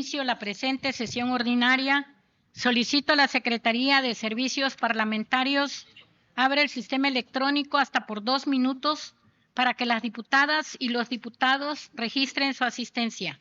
inicio la presente sesión ordinaria, solicito a la Secretaría de Servicios Parlamentarios abre el sistema electrónico hasta por 2 minutos para que las diputadas y los diputados registren su asistencia.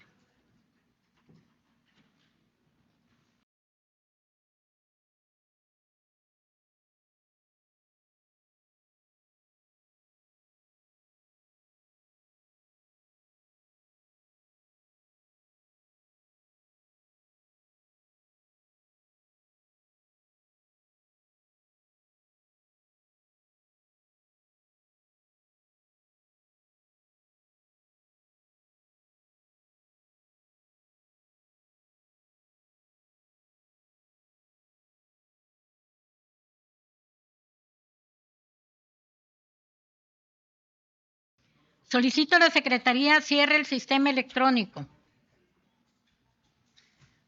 Solicito a la Secretaría cierre el sistema electrónico.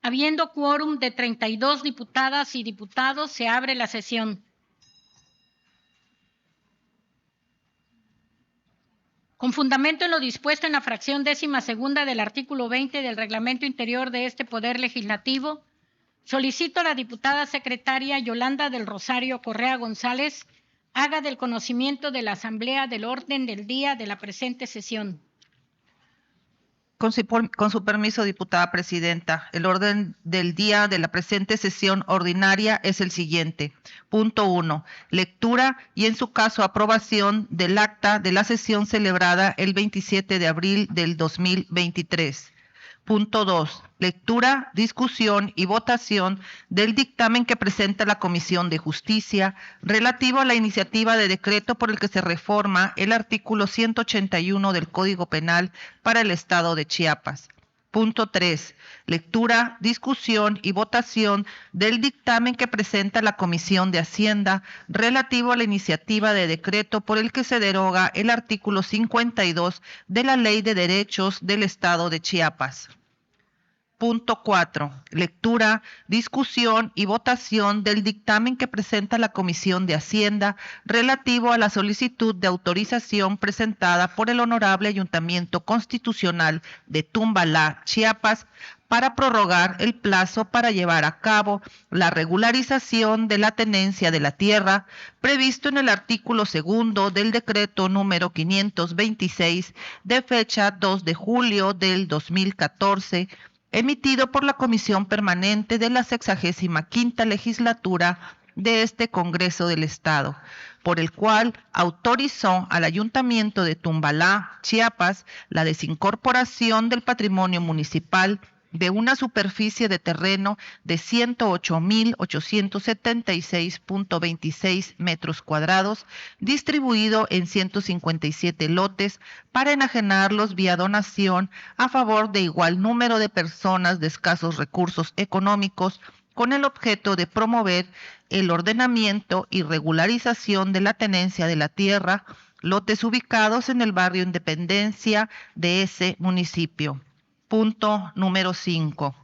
Habiendo quórum de 32 diputadas y diputados, se abre la sesión. Con fundamento en lo dispuesto en la fracción 12ª del artículo 20 del Reglamento Interior de este Poder Legislativo, solicito a la diputada secretaria Yolanda del Rosario Correa González haga del conocimiento de la Asamblea del orden del día de la presente sesión. Con su permiso, diputada presidenta, el orden del día de la presente sesión ordinaria es el siguiente. Punto 1. Lectura y, en su caso, aprobación del acta de la sesión celebrada el 27 de abril del 2023. Punto 2. Lectura, discusión y votación del dictamen que presenta la Comisión de Justicia relativo a la iniciativa de decreto por el que se reforma el artículo 181 del Código Penal para el Estado de Chiapas. Punto 3. Lectura, discusión y votación del dictamen que presenta la Comisión de Hacienda relativo a la iniciativa de decreto por el que se deroga el artículo 52 de la Ley de Derechos del Estado de Chiapas. Punto 4. Lectura, discusión y votación del dictamen que presenta la Comisión de Hacienda relativo a la solicitud de autorización presentada por el Honorable Ayuntamiento Constitucional de Tumbalá, Chiapas, para prorrogar el plazo para llevar a cabo la regularización de la tenencia de la tierra previsto en el artículo 2 del decreto número 526 de fecha 2 de julio del 2014, emitido por la Comisión Permanente de la 65ª Legislatura de este Congreso del Estado, por el cual autorizó al Ayuntamiento de Tumbalá, Chiapas, la desincorporación del patrimonio municipal de una superficie de terreno de 108.876.26 metros cuadrados, distribuido en 157 lotes, para enajenarlos vía donación a favor de igual número de personas de escasos recursos económicos, con el objeto de promover el ordenamiento y regularización de la tenencia de la tierra, lotes ubicados en el barrio Independencia de ese municipio. Punto número 5.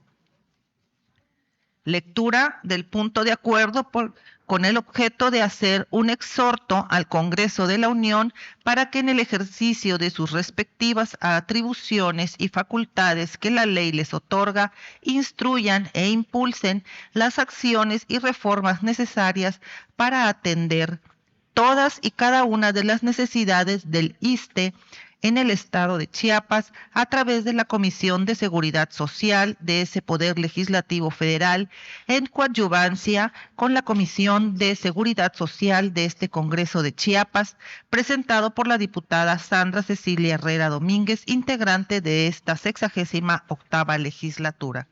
Lectura del punto de acuerdo con el objeto de hacer un exhorto al Congreso de la Unión para que en el ejercicio de sus respectivas atribuciones y facultades que la ley les otorga, instruyan e impulsen las acciones y reformas necesarias para atender todas y cada una de las necesidades del ISSSTE en el Estado de Chiapas a través de la Comisión de Seguridad Social de ese Poder Legislativo Federal, en coadyuvancia con la Comisión de Seguridad Social de este Congreso de Chiapas, presentado por la diputada Sandra Cecilia Herrera Domínguez, integrante de esta 68ª legislatura.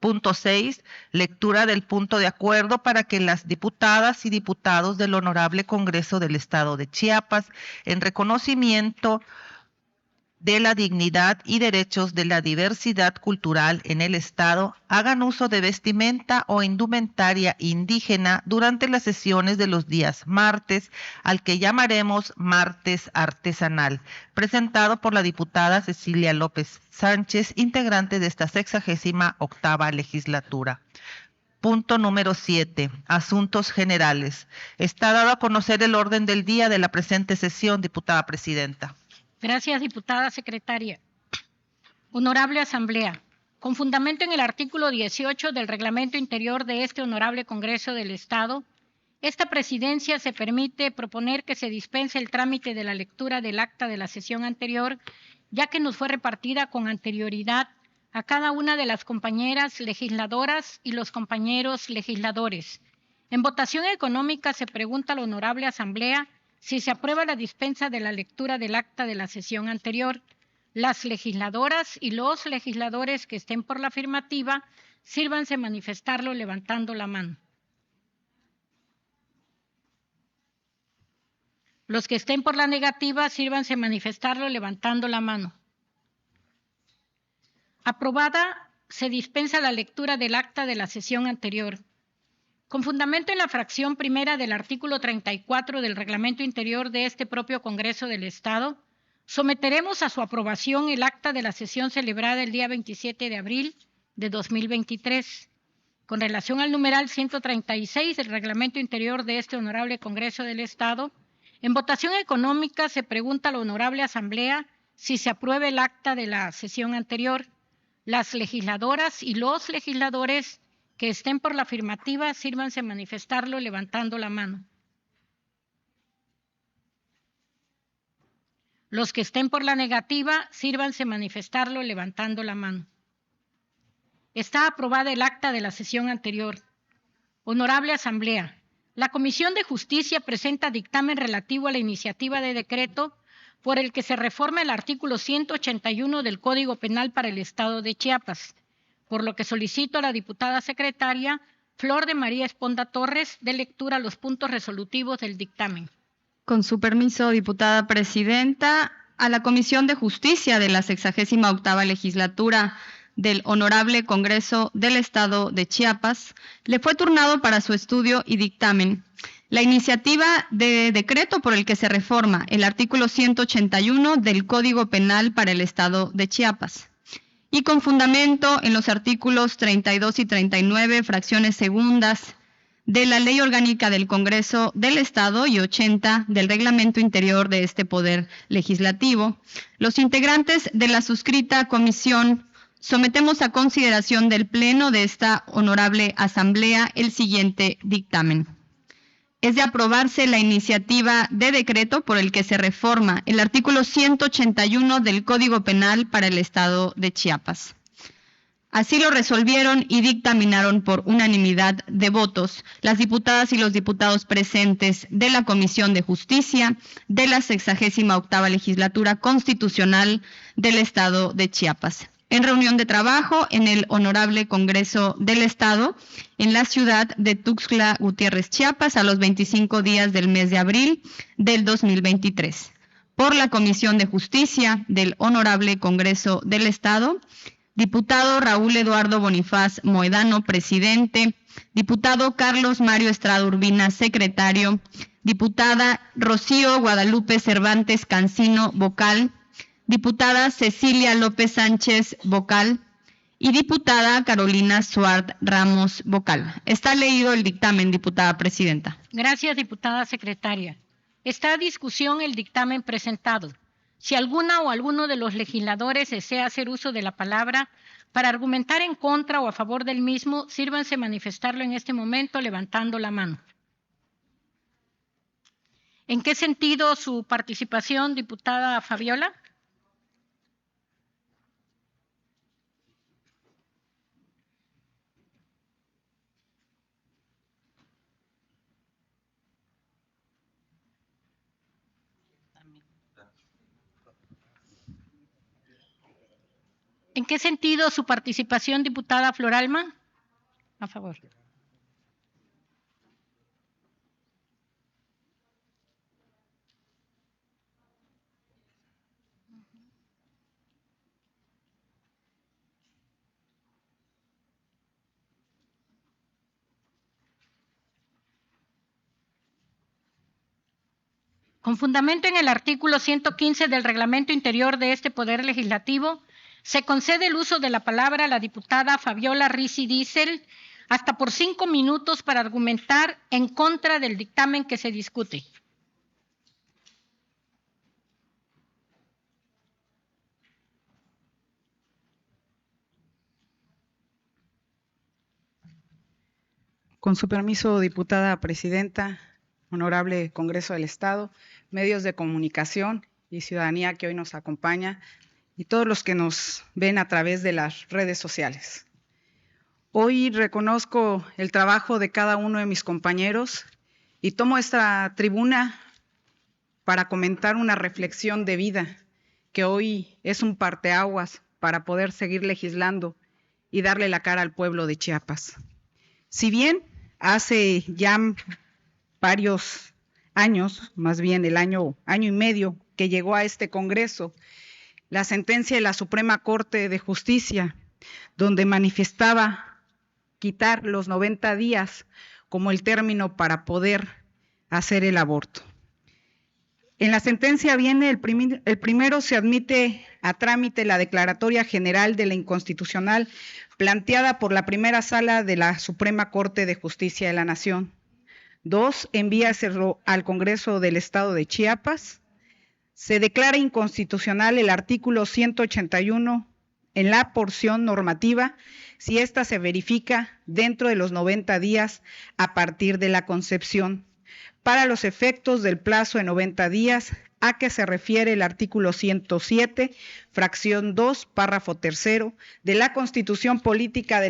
Punto 6. Lectura del punto de acuerdo para que las diputadas y diputados del Honorable Congreso del Estado de Chiapas, en reconocimiento de la dignidad y derechos de la diversidad cultural en el Estado, hagan uso de vestimenta o indumentaria indígena durante las sesiones de los días martes, al que llamaremos martes artesanal, presentado por la diputada Cecilia López Sánchez, integrante de esta 68ª legislatura. Punto número 7. Asuntos generales. Está dado a conocer el orden del día de la presente sesión, diputada presidenta. Gracias, diputada secretaria. Honorable Asamblea, con fundamento en el artículo 18 del Reglamento Interior de este Honorable Congreso del Estado, esta Presidencia se permite proponer que se dispense el trámite de la lectura del acta de la sesión anterior, ya que nos fue repartida con anterioridad a cada una de las compañeras legisladoras y los compañeros legisladores. En votación económica se pregunta a la Honorable Asamblea si se aprueba la dispensa de la lectura del acta de la sesión anterior. Las legisladoras y los legisladores que estén por la afirmativa, sírvanse manifestarlo levantando la mano. Los que estén por la negativa, sírvanse manifestarlo levantando la mano. Aprobada, se dispensa la lectura del acta de la sesión anterior. Con fundamento en la fracción primera del artículo 34 del Reglamento Interior de este propio Congreso del Estado, someteremos a su aprobación el acta de la sesión celebrada el día 27 de abril de 2023. Con relación al numeral 136 del Reglamento Interior de este Honorable Congreso del Estado, en votación económica se pregunta a la Honorable Asamblea si se aprueba el acta de la sesión anterior. Las legisladoras y los legisladores que estén por la afirmativa, sírvanse manifestarlo levantando la mano. Los que estén por la negativa, sírvanse manifestarlo levantando la mano. Está aprobada el acta de la sesión anterior. Honorable Asamblea, la Comisión de Justicia presenta dictamen relativo a la iniciativa de decreto por el que se reforma el artículo 181 del Código Penal para el Estado de Chiapas, por lo que solicito a la diputada secretaria Flor de María Esponda Torres dé lectura a los puntos resolutivos del dictamen. Con su permiso, diputada presidenta, a la Comisión de Justicia de la 68ª Legislatura del Honorable Congreso del Estado de Chiapas le fue turnado para su estudio y dictamen la iniciativa de decreto por el que se reforma el artículo 181 del Código Penal para el Estado de Chiapas, y con fundamento en los artículos 32 y 39, fracciones segundas, de la Ley Orgánica del Congreso del Estado y 80 del Reglamento Interior de este Poder Legislativo, los integrantes de la suscrita comisión sometemos a consideración del Pleno de esta honorable Asamblea el siguiente dictamen. Es de aprobarse la iniciativa de decreto por el que se reforma el artículo 181 del Código Penal para el Estado de Chiapas. Así lo resolvieron y dictaminaron por unanimidad de votos las diputadas y los diputados presentes de la Comisión de Justicia de la 68ª Legislatura Constitucional del Estado de Chiapas, en reunión de trabajo en el Honorable Congreso del Estado, en la ciudad de Tuxtla Gutiérrez, Chiapas, a los 25 días del mes de abril del 2023. Por la Comisión de Justicia del Honorable Congreso del Estado, diputado Raúl Eduardo Bonifaz Moedano, presidente; diputado Carlos Mario Estrada Urbina, secretario; diputada Rocío Guadalupe Cervantes Cancino, vocal; diputada Cecilia López Sánchez, vocal; y diputada Carolina Suárez Ramos, vocal. Está leído el dictamen, diputada presidenta. Gracias, diputada secretaria. Está a discusión el dictamen presentado. Si alguna o alguno de los legisladores desea hacer uso de la palabra para argumentar en contra o a favor del mismo, sírvanse manifestarlo en este momento levantando la mano. ¿En qué sentido su participación, diputada Fabiola? ¿En qué sentido su participación, diputada Floralma? A favor. Con fundamento en el artículo 115 del Reglamento Interior de este Poder Legislativo, se concede el uso de la palabra a la diputada Fabiola Rizzi Dissel hasta por 5 minutos para argumentar en contra del dictamen que se discute. Con su permiso, diputada presidenta, honorable Congreso del Estado, medios de comunicación y ciudadanía que hoy nos acompaña, y todos los que nos ven a través de las redes sociales. Hoy reconozco el trabajo de cada uno de mis compañeros y tomo esta tribuna para comentar una reflexión de vida, que hoy es un parteaguas para poder seguir legislando y darle la cara al pueblo de Chiapas. Si bien hace ya varios años, más bien el año y medio que llegó a este Congreso, la sentencia de la Suprema Corte de Justicia, donde manifestaba quitar los 90 días como el término para poder hacer el aborto. En la sentencia viene el primero, se admite a trámite la declaratoria general de la inconstitucional planteada por la Sala de la Suprema Corte de Justicia de la Nación. 2, envíaselo al Congreso del Estado de Chiapas. Se declara inconstitucional el artículo 181 en la porción normativa si ésta se verifica dentro de los 90 días a partir de la concepción, para los efectos del plazo de 90 días a que se refiere el artículo 107, fracción 2, párrafo 3 de la Constitución Política de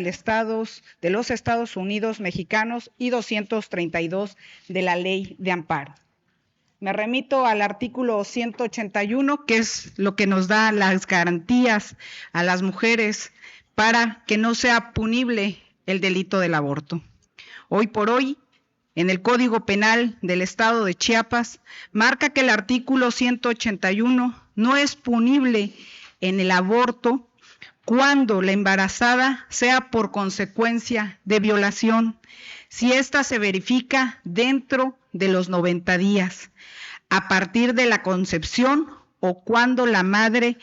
los Estados Unidos Mexicanos y 232 de la Ley de Amparo. Me remito al artículo 181, que es lo que nos da las garantías a las mujeres para que no sea punible el delito del aborto. Hoy por hoy, en el Código Penal del Estado de Chiapas, marca que el artículo 181 no es punible en el aborto cuando la embarazada sea por consecuencia de violación, si ésta se verifica dentro de los 90 días, a partir de la concepción o cuando la madre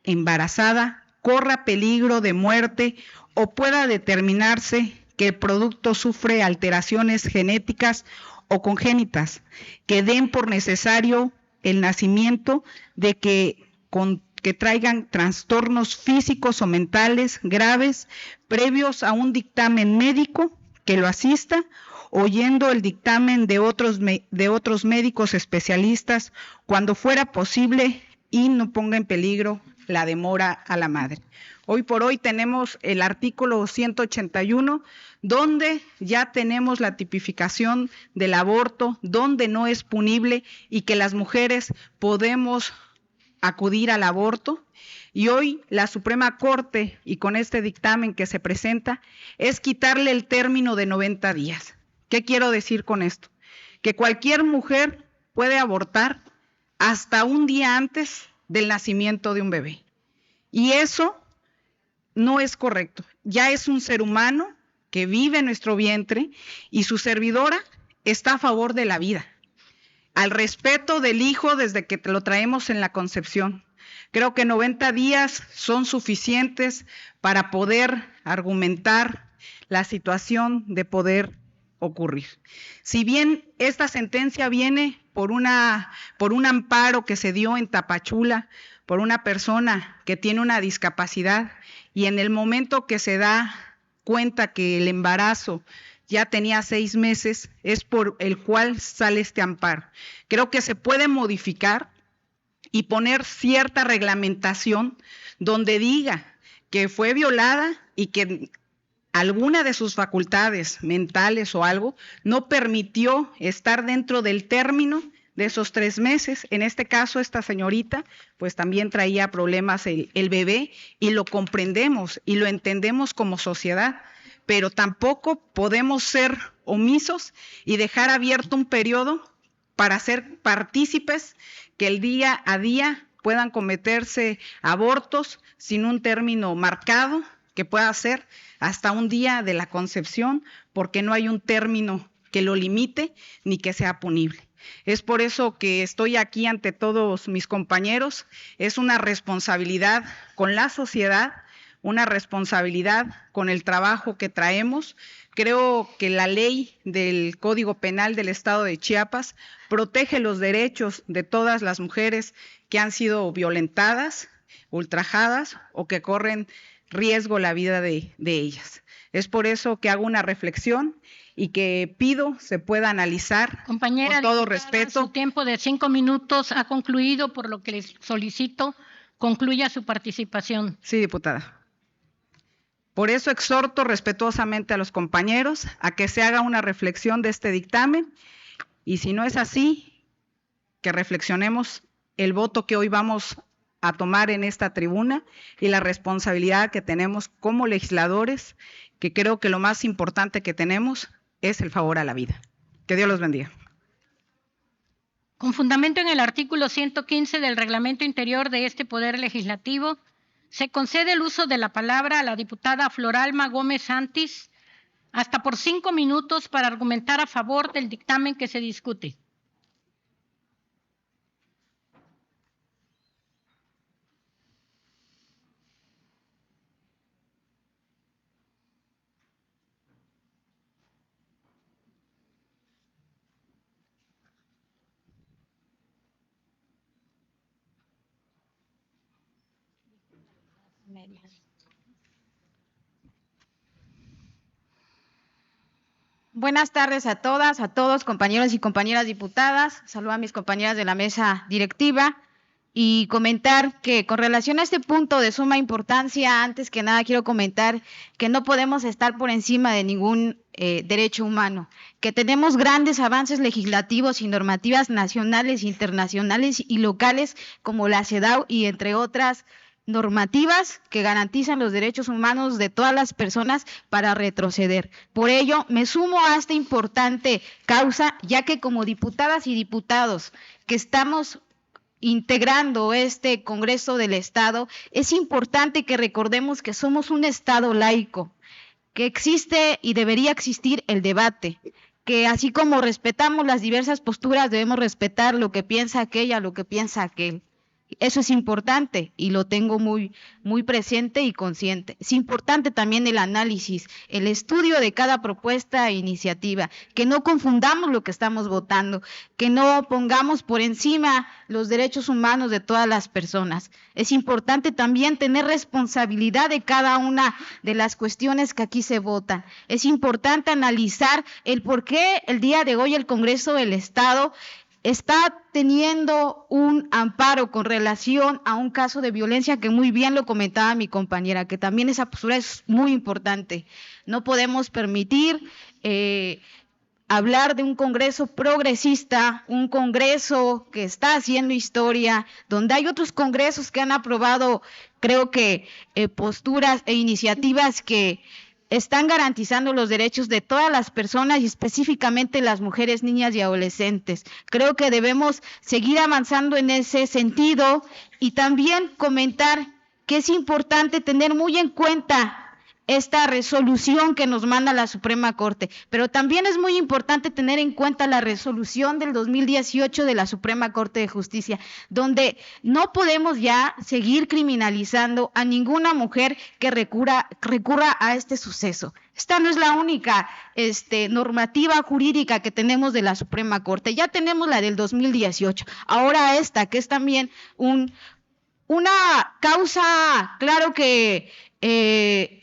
embarazada corra peligro de muerte o pueda determinarse que el producto sufre alteraciones genéticas o congénitas que den por necesario el nacimiento de que traigan trastornos físicos o mentales graves previos a un dictamen médico que lo asista, oyendo el dictamen de otros médicos especialistas cuando fuera posible y no ponga en peligro la demora a la madre. Hoy por hoy tenemos el artículo 181, donde ya tenemos la tipificación del aborto, donde no es punible y que las mujeres podemos acudir al aborto. Y hoy la Suprema Corte, y con este dictamen que se presenta, es quitarle el término de 90 días. ¿Qué quiero decir con esto? Que cualquier mujer puede abortar hasta un día antes del nacimiento de un bebé. Y eso no es correcto. Ya es un ser humano que vive en nuestro vientre y su servidora está a favor de la vida, al respeto del hijo desde que lo traemos en la concepción. Creo que 90 días son suficientes para poder argumentar la situación de poder ocurrir. Si bien esta sentencia viene por un amparo que se dio en Tapachula por una persona que tiene una discapacidad y en el momento que se da cuenta que el embarazo ya tenía 6 meses, es por el cual sale este amparo. Creo que se puede modificar y poner cierta reglamentación donde diga que fue violada y que alguna de sus facultades mentales o algo no permitió estar dentro del término de esos 3 meses. En este caso, esta señorita pues también traía problemas el bebé y lo comprendemos y lo entendemos como sociedad, pero tampoco podemos ser omisos y dejar abierto un periodo para ser partícipes que el día a día puedan cometerse abortos sin un término marcado, que pueda ser hasta un día de la concepción, porque no hay un término que lo limite ni que sea punible. Es por eso que estoy aquí ante todos mis compañeros. Es una responsabilidad con la sociedad, una responsabilidad con el trabajo que traemos. Creo que la ley del Código Penal del Estado de Chiapas protege los derechos de todas las mujeres que han sido violentadas, ultrajadas o que corren riesgo la vida de ellas. Es por eso que hago una reflexión y que pido se pueda analizar. Compañera, con todo diputada, respeto. su tiempo de 5 minutos ha concluido, por lo que les solicito concluya su participación. Sí, diputada. Por eso exhorto respetuosamente a los compañeros a que se haga una reflexión de este dictamen y si no es así, que reflexionemos el voto que hoy vamos a tomar en esta tribuna y la responsabilidad que tenemos como legisladores, que creo que lo más importante que tenemos es el favor a la vida. Que Dios los bendiga. Con fundamento en el artículo 115 del Reglamento Interior de este Poder Legislativo, se concede el uso de la palabra a la diputada Floralma Gómez Santis hasta por 5 minutos para argumentar a favor del dictamen que se discute. Buenas tardes a todas, a todos, compañeros y compañeras diputadas. Saludo a mis compañeras de la mesa directiva y comentar que con relación a este punto de suma importancia, antes que nada quiero comentar que no podemos estar por encima de ningún derecho humano, que tenemos grandes avances legislativos y normativas nacionales, internacionales y locales como la CEDAW y entre otras normativas que garantizan los derechos humanos de todas las personas para retroceder. Por ello, me sumo a esta importante causa, ya que como diputadas y diputados que estamos integrando este Congreso del Estado, es importante que recordemos que somos un Estado laico, que existe y debería existir el debate, que así como respetamos las diversas posturas, debemos respetar lo que piensa aquella, lo que piensa aquel. Eso es importante y lo tengo muy presente y consciente. Es importante también el análisis, el estudio de cada propuesta e iniciativa, que no confundamos lo que estamos votando, que no pongamos por encima los derechos humanos de todas las personas. Es importante también tener responsabilidad de cada una de las cuestiones que aquí se votan. Es importante analizar el por qué el día de hoy el Congreso del Estado está teniendo un amparo con relación a un caso de violencia que muy bien lo comentaba mi compañera, que también esa postura es muy importante. No podemos permitir hablar de un Congreso progresista, un Congreso que está haciendo historia, donde hay otros congresos que han aprobado, creo que, posturas e iniciativas que están garantizando los derechos de todas las personas y específicamente las mujeres, niñas y adolescentes. Creo que debemos seguir avanzando en ese sentido y también comentar que es importante tener muy en cuenta esta resolución que nos manda la Suprema Corte, pero también es muy importante tener en cuenta la resolución del 2018 de la Suprema Corte de Justicia, donde no podemos ya seguir criminalizando a ninguna mujer que recurra a este suceso. Esta no es la única normativa jurídica que tenemos de la Suprema Corte, ya tenemos la del 2018, ahora esta que es también una causa, claro que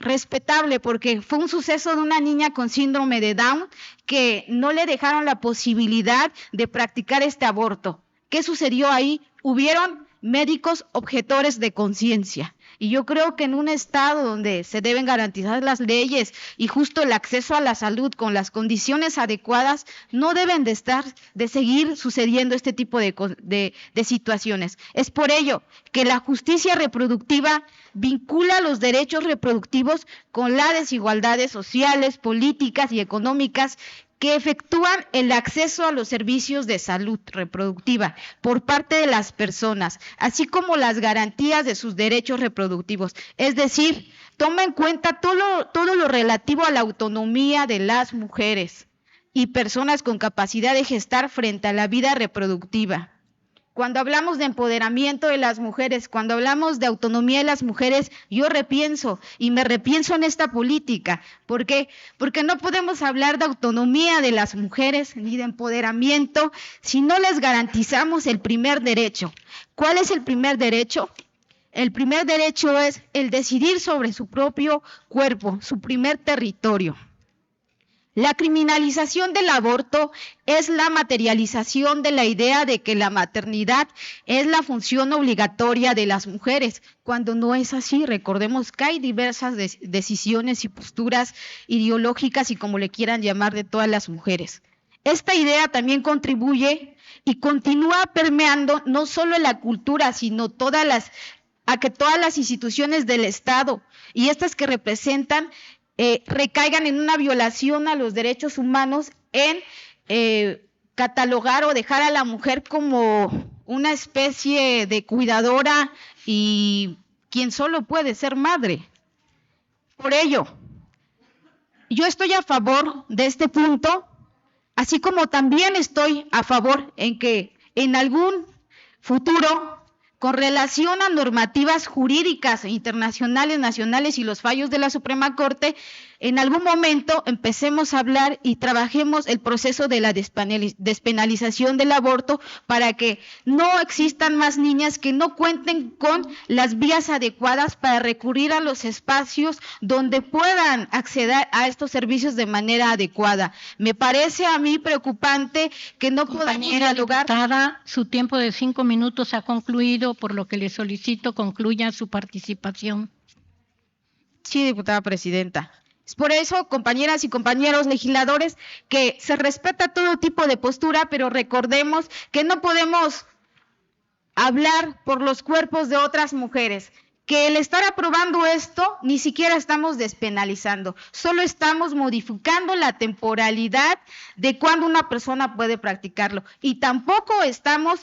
respetable, porque fue un suceso de una niña con síndrome de Down que no le dejaron la posibilidad de practicar este aborto. ¿Qué sucedió ahí? Hubieron médicos objetores de conciencia. Y yo creo que en un estado donde se deben garantizar las leyes y justo el acceso a la salud con las condiciones adecuadas, no deben de seguir sucediendo este tipo de situaciones. Es por ello que la justicia reproductiva vincula los derechos reproductivos con las desigualdades sociales, políticas y económicas que efectúan el acceso a los servicios de salud reproductiva por parte de las personas, así como las garantías de sus derechos reproductivos. Es decir, toma en cuenta todo lo relativo a la autonomía de las mujeres y personas con capacidad de gestar frente a la vida reproductiva. Cuando hablamos de empoderamiento de las mujeres, cuando hablamos de autonomía de las mujeres, yo repienso y me repienso en esta política. ¿Por qué? Porque no podemos hablar de autonomía de las mujeres ni de empoderamiento si no les garantizamos el primer derecho. ¿Cuál es el primer derecho? El primer derecho es el decidir sobre su propio cuerpo, su primer territorio. La criminalización del aborto es la materialización de la idea de que la maternidad es la función obligatoria de las mujeres, cuando no es así. Recordemos que hay diversas decisiones y posturas ideológicas y como le quieran llamar de todas las mujeres. Esta idea también contribuye y continúa permeando no solo en la cultura, sino a que todas las instituciones del Estado y estas que representan recaigan en una violación a los derechos humanos, en catalogar o dejar a la mujer como una especie de cuidadora y quien solo puede ser madre. Por ello, yo estoy a favor de este punto, así como también estoy a favor en que en algún futuro, con relación a normativas jurídicas internacionales, nacionales y los fallos de la Suprema Corte, en algún momento empecemos a hablar y trabajemos el proceso de la despenalización del aborto para que no existan más niñas que no cuenten con las vías adecuadas para recurrir a los espacios donde puedan acceder a estos servicios de manera adecuada. Me parece a mí preocupante que no podamos dialogar. Diputada, su tiempo de 5 minutos ha concluido, por lo que le solicito concluya su participación. Sí, diputada presidenta. Es por eso, compañeras y compañeros legisladores, que se respeta todo tipo de postura, pero recordemos que no podemos hablar por los cuerpos de otras mujeres. Que el estar aprobando esto, ni siquiera estamos despenalizando, solo estamos modificando la temporalidad de cuando una persona puede practicarlo. Y tampoco estamos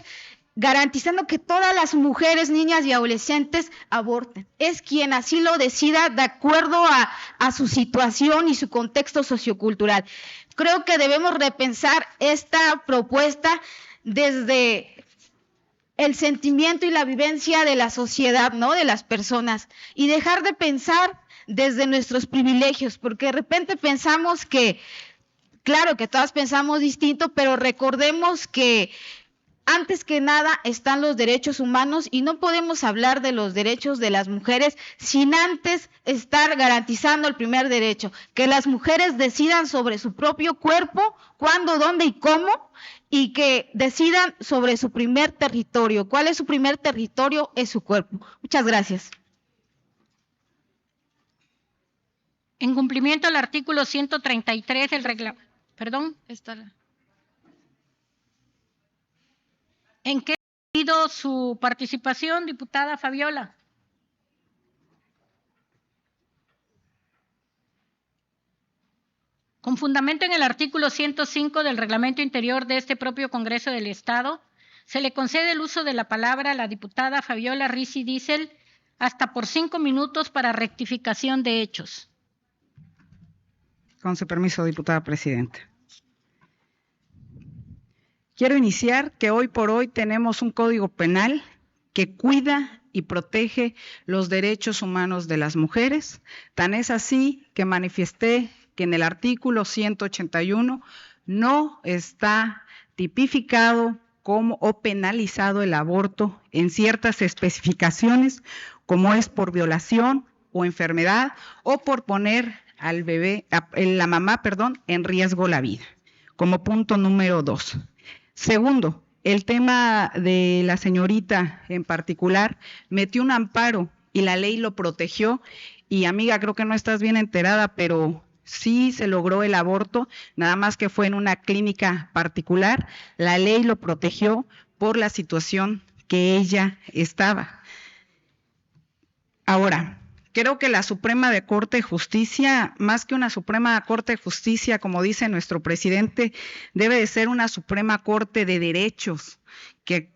garantizando que todas las mujeres, niñas y adolescentes aborten. Es quien así lo decida de acuerdo a su situación y su contexto sociocultural. Creo que debemos repensar esta propuesta desde el sentimiento y la vivencia de la sociedad, ¿no? De las personas, y dejar de pensar desde nuestros privilegios, porque de repente pensamos que, claro que todas pensamos distinto, pero recordemos que antes que nada están los derechos humanos y no podemos hablar de los derechos de las mujeres sin antes estar garantizando el primer derecho, que las mujeres decidan sobre su propio cuerpo, cuándo, dónde y cómo, y que decidan sobre su primer territorio. ¿Cuál es su primer territorio? Es su cuerpo. Muchas gracias. En cumplimiento al artículo 133 del reglamento. ¿En qué ha sido su participación, diputada Fabiola? Con fundamento en el artículo 105 del Reglamento Interior de este propio Congreso del Estado, se le concede el uso de la palabra a la diputada Fabiola Rizzi Dissel hasta por 5 minutos para rectificación de hechos. Con su permiso, diputada presidenta. Quiero iniciar que hoy por hoy tenemos un código penal que cuida y protege los derechos humanos de las mujeres. Tan es así que manifesté que en el artículo 181 no está tipificado como o penalizado el aborto en ciertas especificaciones, como es por violación o enfermedad o por poner al bebé, la mamá, en riesgo la vida, como punto número 2. Segundo, el tema de la señorita en particular metió un amparo y la ley lo protegió. Y amiga, creo que no estás bien enterada, pero sí se logró el aborto, nada más que fue en una clínica particular. La ley lo protegió por la situación que ella estaba. Ahora, creo que la Suprema de Corte de Justicia, más que una Suprema Corte de Justicia, como dice nuestro presidente, debe de ser una Suprema Corte de Derechos que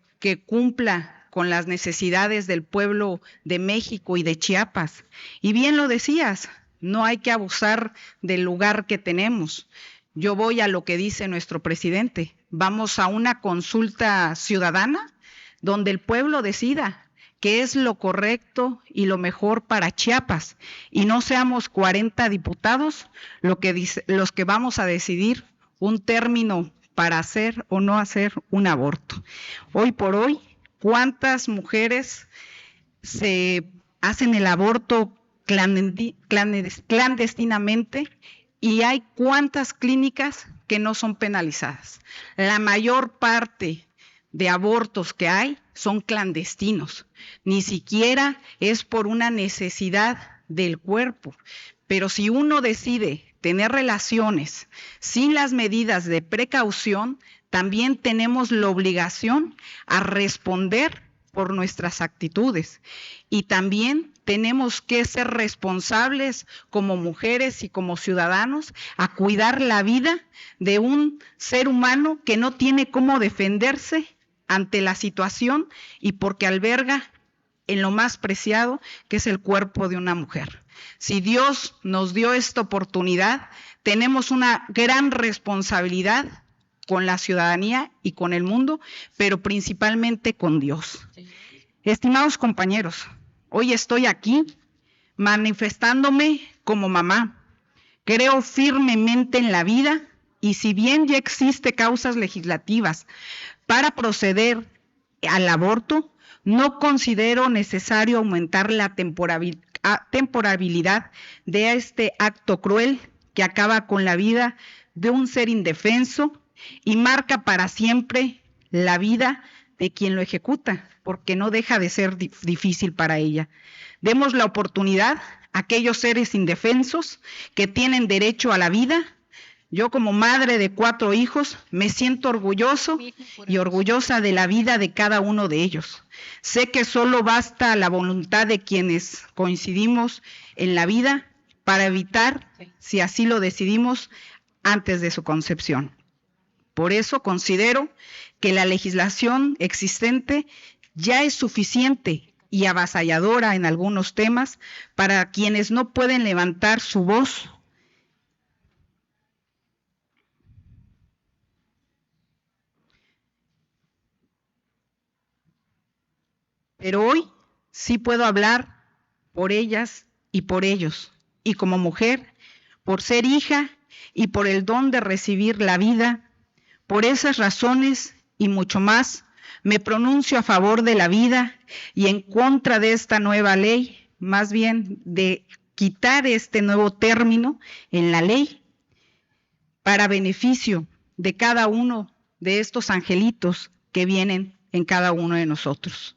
cumpla con las necesidades del pueblo de México y de Chiapas. Y bien lo decías, no hay que abusar del lugar que tenemos. Yo voy a lo que dice nuestro presidente. Vamos a una consulta ciudadana donde el pueblo decida qué es lo correcto y lo mejor para Chiapas, y no seamos 40 diputados los que vamos a decidir un término para hacer o no hacer un aborto. Hoy por hoy, ¿cuántas mujeres se hacen el aborto clandestinamente y hay cuántas clínicas que no son penalizadas. La mayor parte de abortos que hay son clandestinos, ni siquiera es por una necesidad del cuerpo. Pero si uno decide tener relaciones sin las medidas de precaución, también tenemos la obligación a responder por nuestras actitudes. Y también tenemos que ser responsables como mujeres y como ciudadanos a cuidar la vida de un ser humano que no tiene cómo defenderse ante la situación y porque alberga en lo más preciado, que es el cuerpo de una mujer. Si Dios nos dio esta oportunidad, tenemos una gran responsabilidad con la ciudadanía y con el mundo, pero principalmente con Dios. Estimados compañeros, hoy estoy aquí manifestándome como mamá. Creo firmemente en la vida y si bien ya existen causas legislativas para proceder al aborto, no considero necesario aumentar la temporalidad de este acto cruel que acaba con la vida de un ser indefenso y marca para siempre la vida de quien lo ejecuta, porque no deja de ser difícil para ella. Demos la oportunidad a aquellos seres indefensos que tienen derecho a la vida. Yo como madre de 4 hijos me siento orgulloso y orgullosa de la vida de cada uno de ellos. Sé que solo basta la voluntad de quienes coincidimos en la vida para evitar, si así lo decidimos, antes de su concepción. Por eso considero que la legislación existente ya es suficiente y avasalladora en algunos temas para quienes no pueden levantar su voz. Pero hoy sí puedo hablar por ellas y por ellos, y como mujer, por ser hija y por el don de recibir la vida. Por esas razones y mucho más, me pronuncio a favor de la vida y en contra de esta nueva ley, más bien de quitar este nuevo término en la ley para beneficio de cada uno de estos angelitos que vienen en cada uno de nosotros.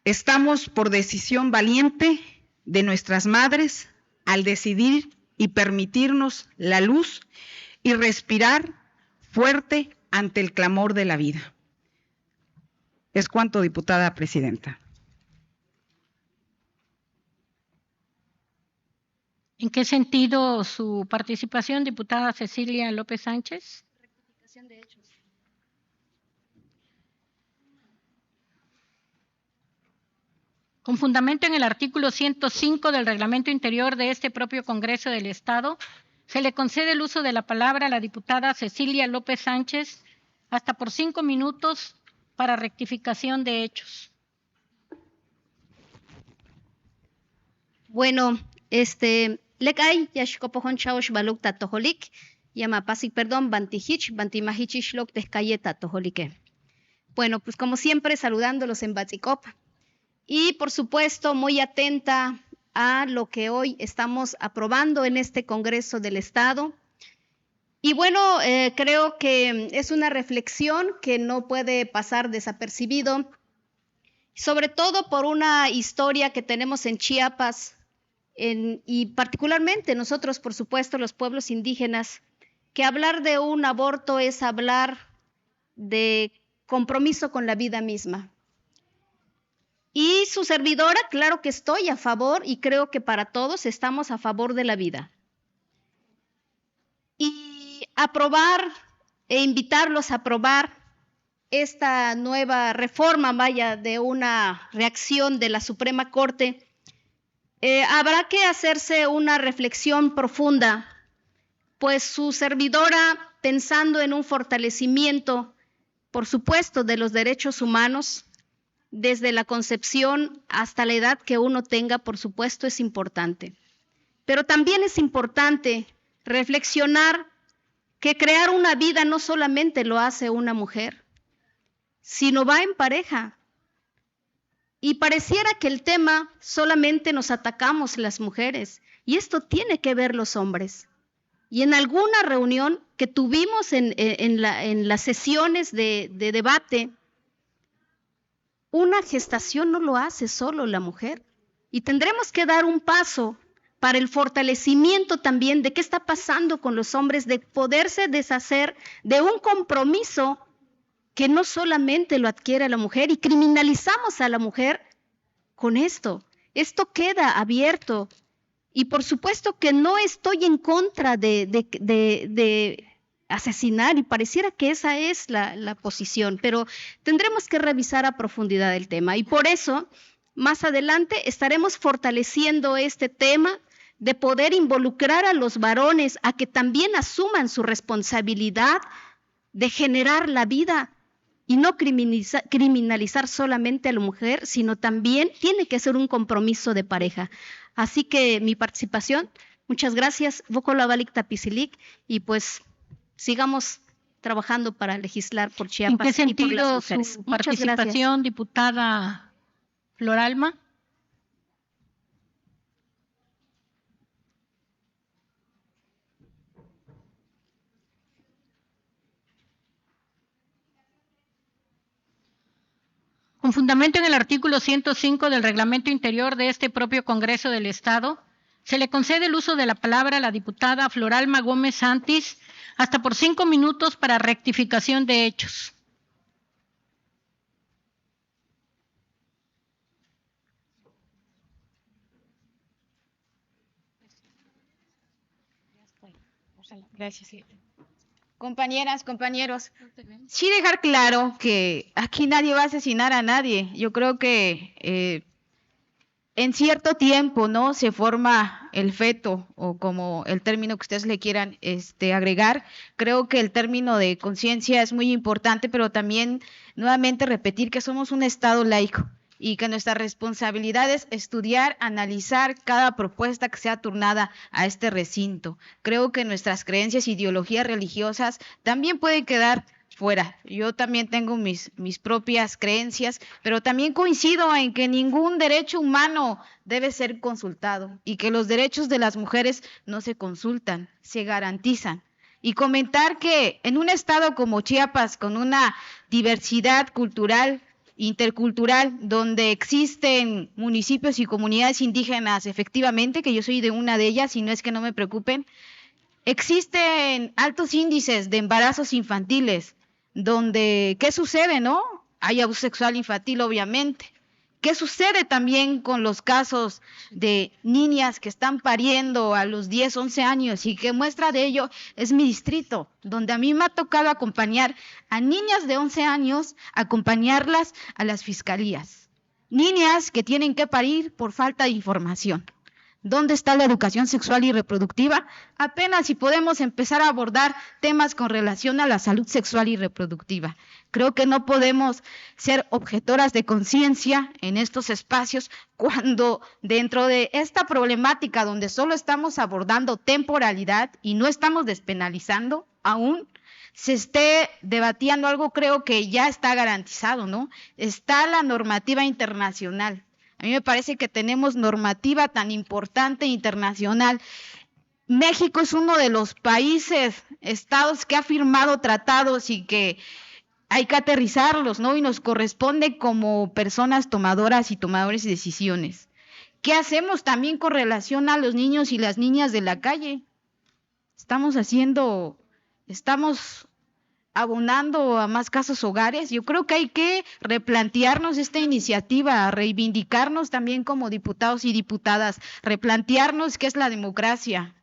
Estamos por decisión valiente de nuestras madres al decidir y permitirnos la luz y respirar fuerte ante el clamor de la vida. Es cuanto, diputada presidenta. ¿En qué sentido su participación, diputada Cecilia López Sánchez? Rectificación de hechos. Con fundamento en el artículo 105 del Reglamento Interior de este propio Congreso del Estado, se le concede el uso de la palabra a la diputada Cecilia López Sánchez hasta por 5 minutos para rectificación de hechos. Bueno, lekay yashkopojon chaush baluk tatoholik, llama pasik perdón, bantihich, bantimahichish lok tescaye tatoholike. Bueno, pues como siempre, saludándolos en Batzicop y por supuesto muy atenta a lo que hoy estamos aprobando en este Congreso del Estado. Y bueno, creo que es una reflexión que no puede pasar desapercibido, sobre todo por una historia que tenemos en Chiapas, y particularmente nosotros, por supuesto, los pueblos indígenas, que hablar de un aborto es hablar de compromiso con la vida misma. Y su servidora, claro que estoy a favor y creo que para todos estamos a favor de la vida. Y aprobar e invitarlos a aprobar esta nueva reforma, vaya, de una reacción de la Suprema Corte, habrá que hacerse una reflexión profunda, pues su servidora, pensando en un fortalecimiento, por supuesto, de los derechos humanos, desde la concepción hasta la edad que uno tenga, por supuesto, es importante. Pero también es importante reflexionar que crear una vida no solamente lo hace una mujer, sino va en pareja. Y pareciera que el tema solamente nos atacamos las mujeres, y esto tiene que ver los hombres. y en alguna reunión que tuvimos en las sesiones de debate, una gestación no lo hace solo la mujer y tendremos que dar un paso para el fortalecimiento también de qué está pasando con los hombres, de poderse deshacer de un compromiso que no solamente lo adquiere la mujer y criminalizamos a la mujer con esto. Esto queda abierto y por supuesto que no estoy en contra de asesinar y pareciera que esa es la posición, pero tendremos que revisar a profundidad el tema y por eso más adelante estaremos fortaleciendo este tema de poder involucrar a los varones a que también asuman su responsabilidad de generar la vida y no criminalizar solamente a la mujer, sino también tiene que ser un compromiso de pareja. Así que mi participación, muchas gracias, Vokola Balik Tapisilik, y pues sigamos trabajando para legislar por Chiapas. ¿En qué sentido y por las mujeres? su Muchas participación, diputada Floralma? Con fundamento en el artículo 105 del Reglamento Interior de este propio Congreso del Estado, se le concede el uso de la palabra a la diputada Floralma Gómez Santis hasta por 5 minutos para rectificación de hechos. Gracias. Compañeras, compañeros, sí dejar claro que aquí nadie va a asesinar a nadie. Yo creo que en cierto tiempo, ¿no? Se forma el feto o como el término que ustedes le quieran agregar. Creo que el término de conciencia es muy importante, pero también nuevamente repetir que somos un Estado laico y que nuestra responsabilidad es estudiar, analizar cada propuesta que sea turnada a este recinto. Creo que nuestras creencias e ideologías religiosas también pueden quedar fuera. Yo también tengo mis propias creencias, pero también coincido en que ningún derecho humano debe ser consultado y que los derechos de las mujeres no se consultan, se garantizan. Y comentar que en un estado como Chiapas, con una diversidad cultural, intercultural, donde existen municipios y comunidades indígenas, efectivamente, que yo soy de una de ellas y no es que no me preocupen, existen altos índices de embarazos infantiles, donde, ¿qué sucede, no? Hay abuso sexual infantil, obviamente. ¿Qué sucede también con los casos de niñas que están pariendo a los 10, 11 años? Y que muestra de ello es mi distrito, donde a mí me ha tocado acompañar a niñas de 11 años, acompañarlas a las fiscalías. Niñas que tienen que parir por falta de información. ¿Dónde está la educación sexual y reproductiva? Apenas si podemos empezar a abordar temas con relación a la salud sexual y reproductiva. Creo que no podemos ser objetoras de conciencia en estos espacios cuando dentro de esta problemática donde solo estamos abordando temporalidad y no estamos despenalizando aún, se esté debatiendo algo creo que ya está garantizado, ¿no? Está la normativa internacional. A mí me parece que tenemos normativa tan importante internacional. México es uno de los países, estados que ha firmado tratados y que hay que aterrizarlos, ¿no? Y nos corresponde como personas tomadoras y tomadores de decisiones. ¿Qué hacemos también con relación a los niños y las niñas de la calle? Estamos abonando a más casos hogares. Yo creo que hay que replantearnos esta iniciativa, reivindicarnos también como diputados y diputadas, replantearnos qué es la democracia.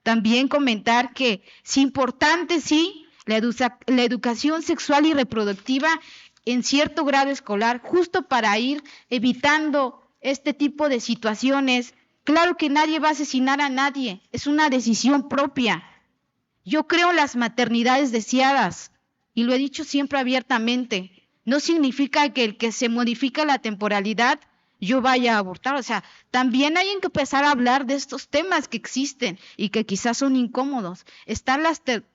También comentar que es importante, sí, la educación sexual y reproductiva en cierto grado escolar, justo para ir evitando este tipo de situaciones. Claro que nadie va a asesinar a nadie, es una decisión propia. Yo creo en las maternidades deseadas y lo he dicho siempre abiertamente. No significa que el que se modifica la temporalidad yo vaya a abortar. O sea, también hay que empezar a hablar de estos temas que existen y que quizás son incómodos. Están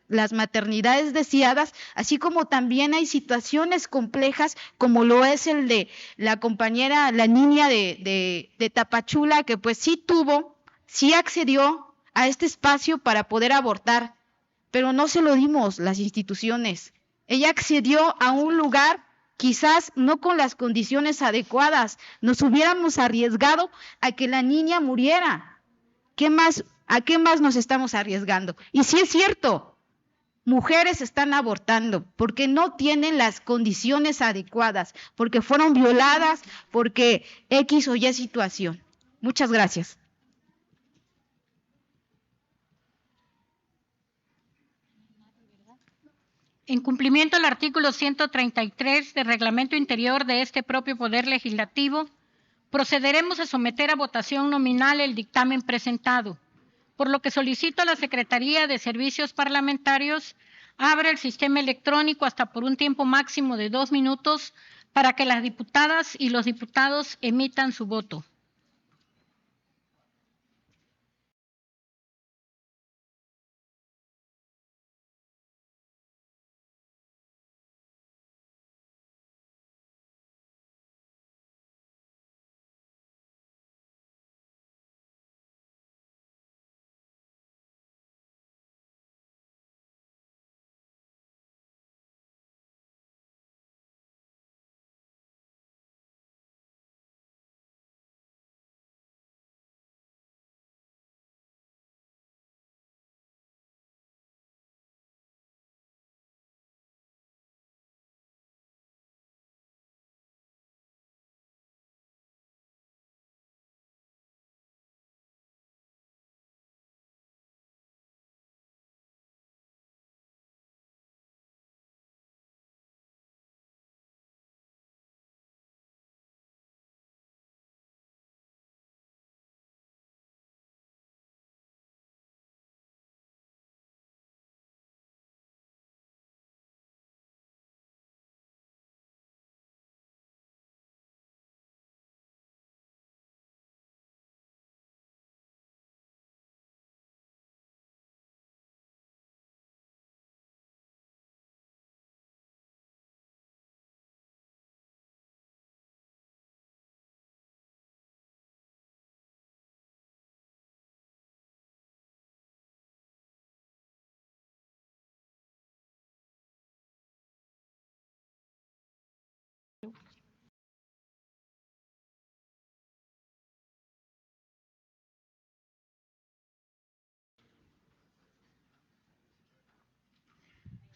las maternidades deseadas, así como también hay situaciones complejas como lo es el de la compañera, la niña de Tapachula, que pues sí accedió a este espacio para poder abortar, pero no se lo dimos las instituciones. Ella accedió a un lugar quizás no con las condiciones adecuadas. Nos hubiéramos arriesgado a que la niña muriera. ¿A qué más nos estamos arriesgando? Y sí es cierto, mujeres están abortando porque no tienen las condiciones adecuadas, porque fueron violadas, porque X o Y situación. Muchas gracias. En cumplimiento al artículo 133 del Reglamento Interior de este propio Poder Legislativo, procederemos a someter a votación nominal el dictamen presentado, por lo que solicito a la Secretaría de Servicios Parlamentarios abra el sistema electrónico hasta por un tiempo máximo de 2 minutos para que las diputadas y los diputados emitan su voto.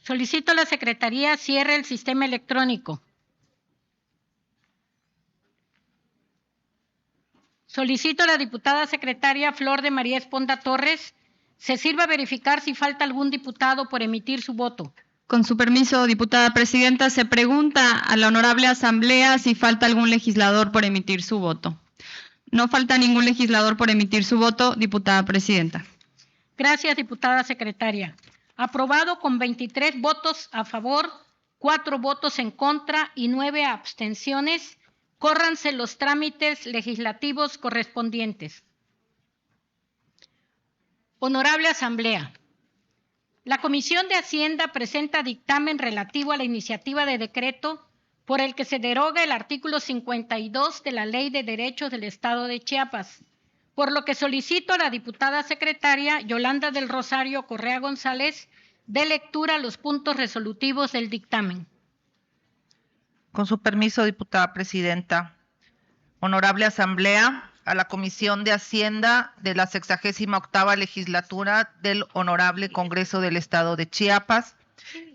Solicito a la Secretaría cierre el sistema electrónico. Solicito a la diputada secretaria Flor de María Esponda Torres se sirva a verificar si falta algún diputado por emitir su voto. Con su permiso, diputada presidenta, se pregunta a la honorable asamblea si falta algún legislador por emitir su voto. No falta ningún legislador por emitir su voto, diputada presidenta. Gracias, diputada secretaria. Aprobado con 23 votos a favor, 4 votos en contra y 9 abstenciones. Córranse los trámites legislativos correspondientes. Honorable Asamblea, la Comisión de Hacienda presenta dictamen relativo a la iniciativa de decreto por el que se deroga el artículo 52 de la Ley de Derechos del Estado de Chiapas, por lo que solicito a la diputada secretaria Yolanda del Rosario Correa González dé lectura a los puntos resolutivos del dictamen. Con su permiso, diputada presidenta. Honorable Asamblea, a la Comisión de Hacienda de la 68ª Legislatura del Honorable Congreso del Estado de Chiapas,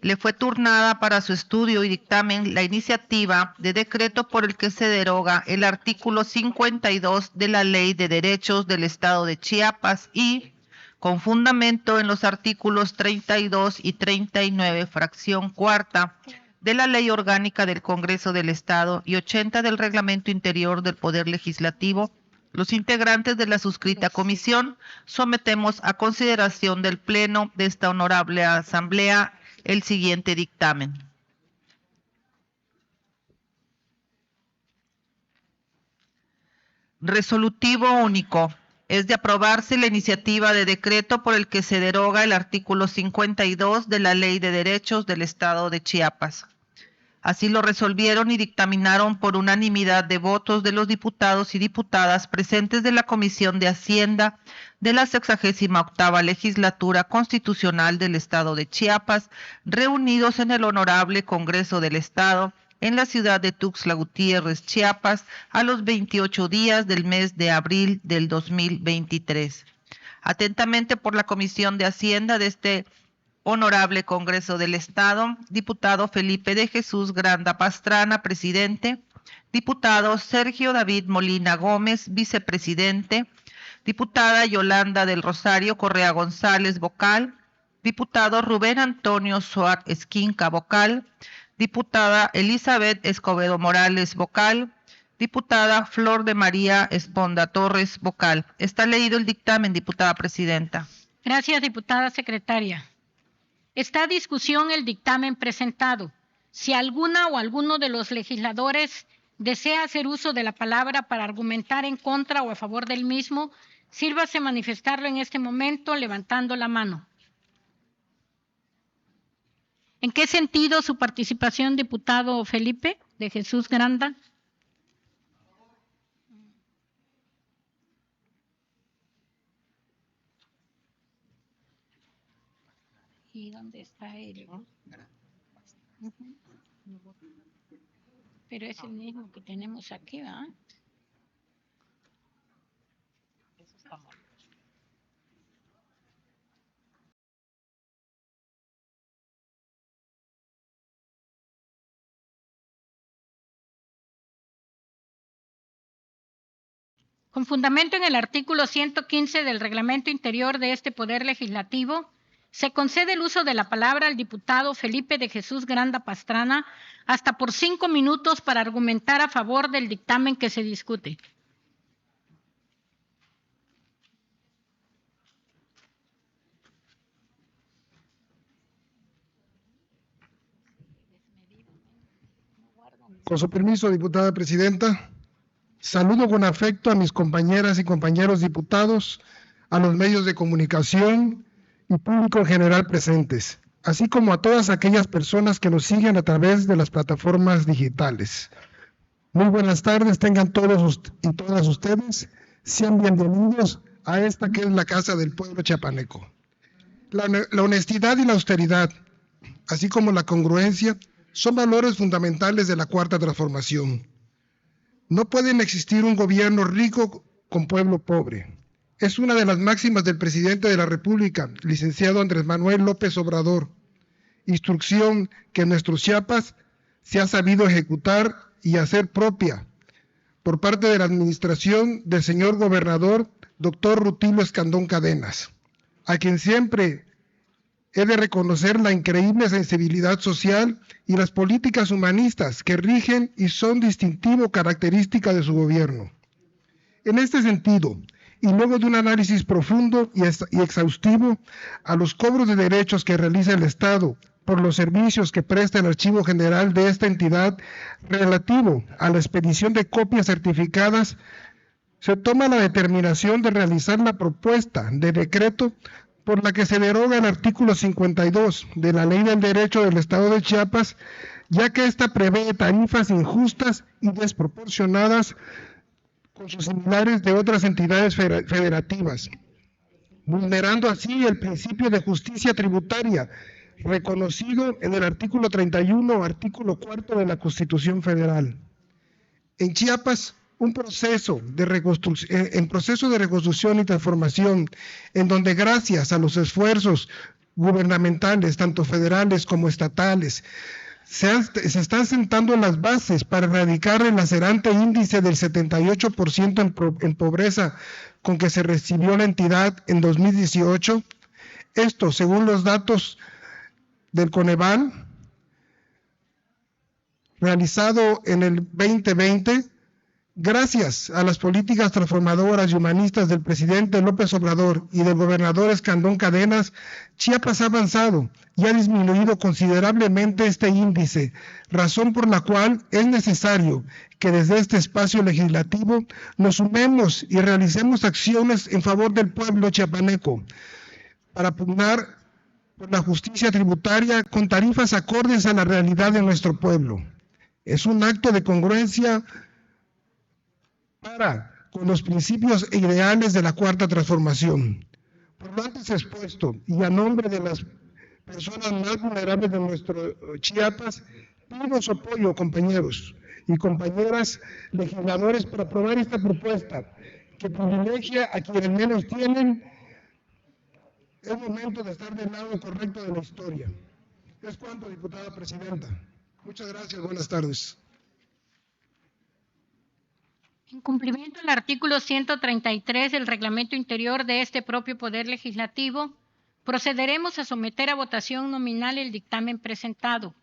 le fue turnada para su estudio y dictamen la iniciativa de decreto por el que se deroga el artículo 52 de la Ley de Derechos del Estado de Chiapas y, con fundamento en los artículos 32 y 39, fracción cuarta, de la Ley Orgánica del Congreso del Estado y 80 del Reglamento Interior del Poder Legislativo, los integrantes de la suscrita comisión sometemos a consideración del Pleno de esta honorable Asamblea el siguiente dictamen. Resolutivo único. Es de aprobarse la iniciativa de decreto por el que se deroga el artículo 52 de la Ley de Derechos del Estado de Chiapas. Así lo resolvieron y dictaminaron por unanimidad de votos de los diputados y diputadas presentes de la Comisión de Hacienda de la 68ª Legislatura Constitucional del Estado de Chiapas, reunidos en el Honorable Congreso del Estado, en la ciudad de Tuxtla Gutiérrez, Chiapas, a los 28 días del mes de abril del 2023. Atentamente por la Comisión de Hacienda de este Honorable Congreso del Estado, diputado Felipe de Jesús Granda Pastrana, presidente, diputado Sergio David Molina Gómez, vicepresidente, diputada Yolanda del Rosario Correa González, vocal, diputado Rubén Antonio Suárez Esquinca, vocal, diputada Elizabeth Escobedo Morales, vocal, diputada Flor de María Esponda Torres, vocal. Está leído el dictamen, diputada presidenta. Gracias, diputada secretaria. Está a discusión el dictamen presentado. Si alguna o alguno de los legisladores desea hacer uso de la palabra para argumentar en contra o a favor del mismo, sírvase manifestarlo en este momento levantando la mano. ¿En qué sentido su participación, diputado Felipe de Jesús Granda? ¿Y dónde está él? Pero es el mismo que tenemos aquí, ¿verdad? Con fundamento en el artículo 115 del Reglamento Interior de este Poder Legislativo, se concede el uso de la palabra al diputado Felipe de Jesús Granda Pastrana hasta por 5 minutos para argumentar a favor del dictamen que se discute. Con su permiso, diputada presidenta, saludo con afecto a mis compañeras y compañeros diputados, a los medios de comunicación y público en general presentes, así como a todas aquellas personas que nos siguen a través de las plataformas digitales. Muy buenas tardes, tengan todos y todas ustedes, sean bienvenidos a esta que es la Casa del Pueblo Chiapaneco. La honestidad y la austeridad, así como la congruencia, son valores fundamentales de la Cuarta Transformación. No pueden existir un gobierno rico con pueblo pobre. Es una de las máximas del presidente de la República, licenciado Andrés Manuel López Obrador, instrucción que en nuestros Chiapas se ha sabido ejecutar y hacer propia por parte de la administración del señor gobernador, doctor Rutilio Escandón Cadenas, a quien siempre he de reconocer la increíble sensibilidad social y las políticas humanistas que rigen y son distintivo característica de su gobierno. En este sentido, y luego de un análisis profundo y exhaustivo a los cobros de derechos que realiza el Estado por los servicios que presta el Archivo General de esta entidad relativo a la expedición de copias certificadas, se toma la determinación de realizar la propuesta de decreto por la que se deroga el artículo 52 de la Ley del Derecho del Estado de Chiapas, ya que ésta prevé tarifas injustas y desproporcionadas con sus similares de otras entidades federativas, vulnerando así el principio de justicia tributaria reconocido en el artículo 31, artículo 4 de la Constitución Federal. En Chiapas, en proceso de reconstrucción y transformación, en donde gracias a los esfuerzos gubernamentales, tanto federales como estatales, se están sentando las bases para erradicar el lacerante índice del 78% en pobreza con que se recibió la entidad en 2018. Esto, según los datos del Coneval, realizado en el 2020, gracias a las políticas transformadoras y humanistas del presidente López Obrador y del gobernador Escandón Cadenas, Chiapas ha avanzado y ha disminuido considerablemente este índice, razón por la cual es necesario que desde este espacio legislativo nos sumemos y realicemos acciones en favor del pueblo chiapaneco para pugnar por la justicia tributaria con tarifas acordes a la realidad de nuestro pueblo. Es un acto de congruencia con los principios e ideales de la Cuarta Transformación. Por lo antes expuesto y a nombre de las personas más vulnerables de nuestro Chiapas, pido su apoyo, compañeros y compañeras legisladores, para aprobar esta propuesta que privilegia a quienes menos tienen. Es momento de estar del lado correcto de la historia. Es cuanto, diputada presidenta. Muchas gracias, buenas tardes. En cumplimiento del artículo 133 del reglamento interior de este propio Poder Legislativo, procederemos a someter a votación nominal el dictamen presentado,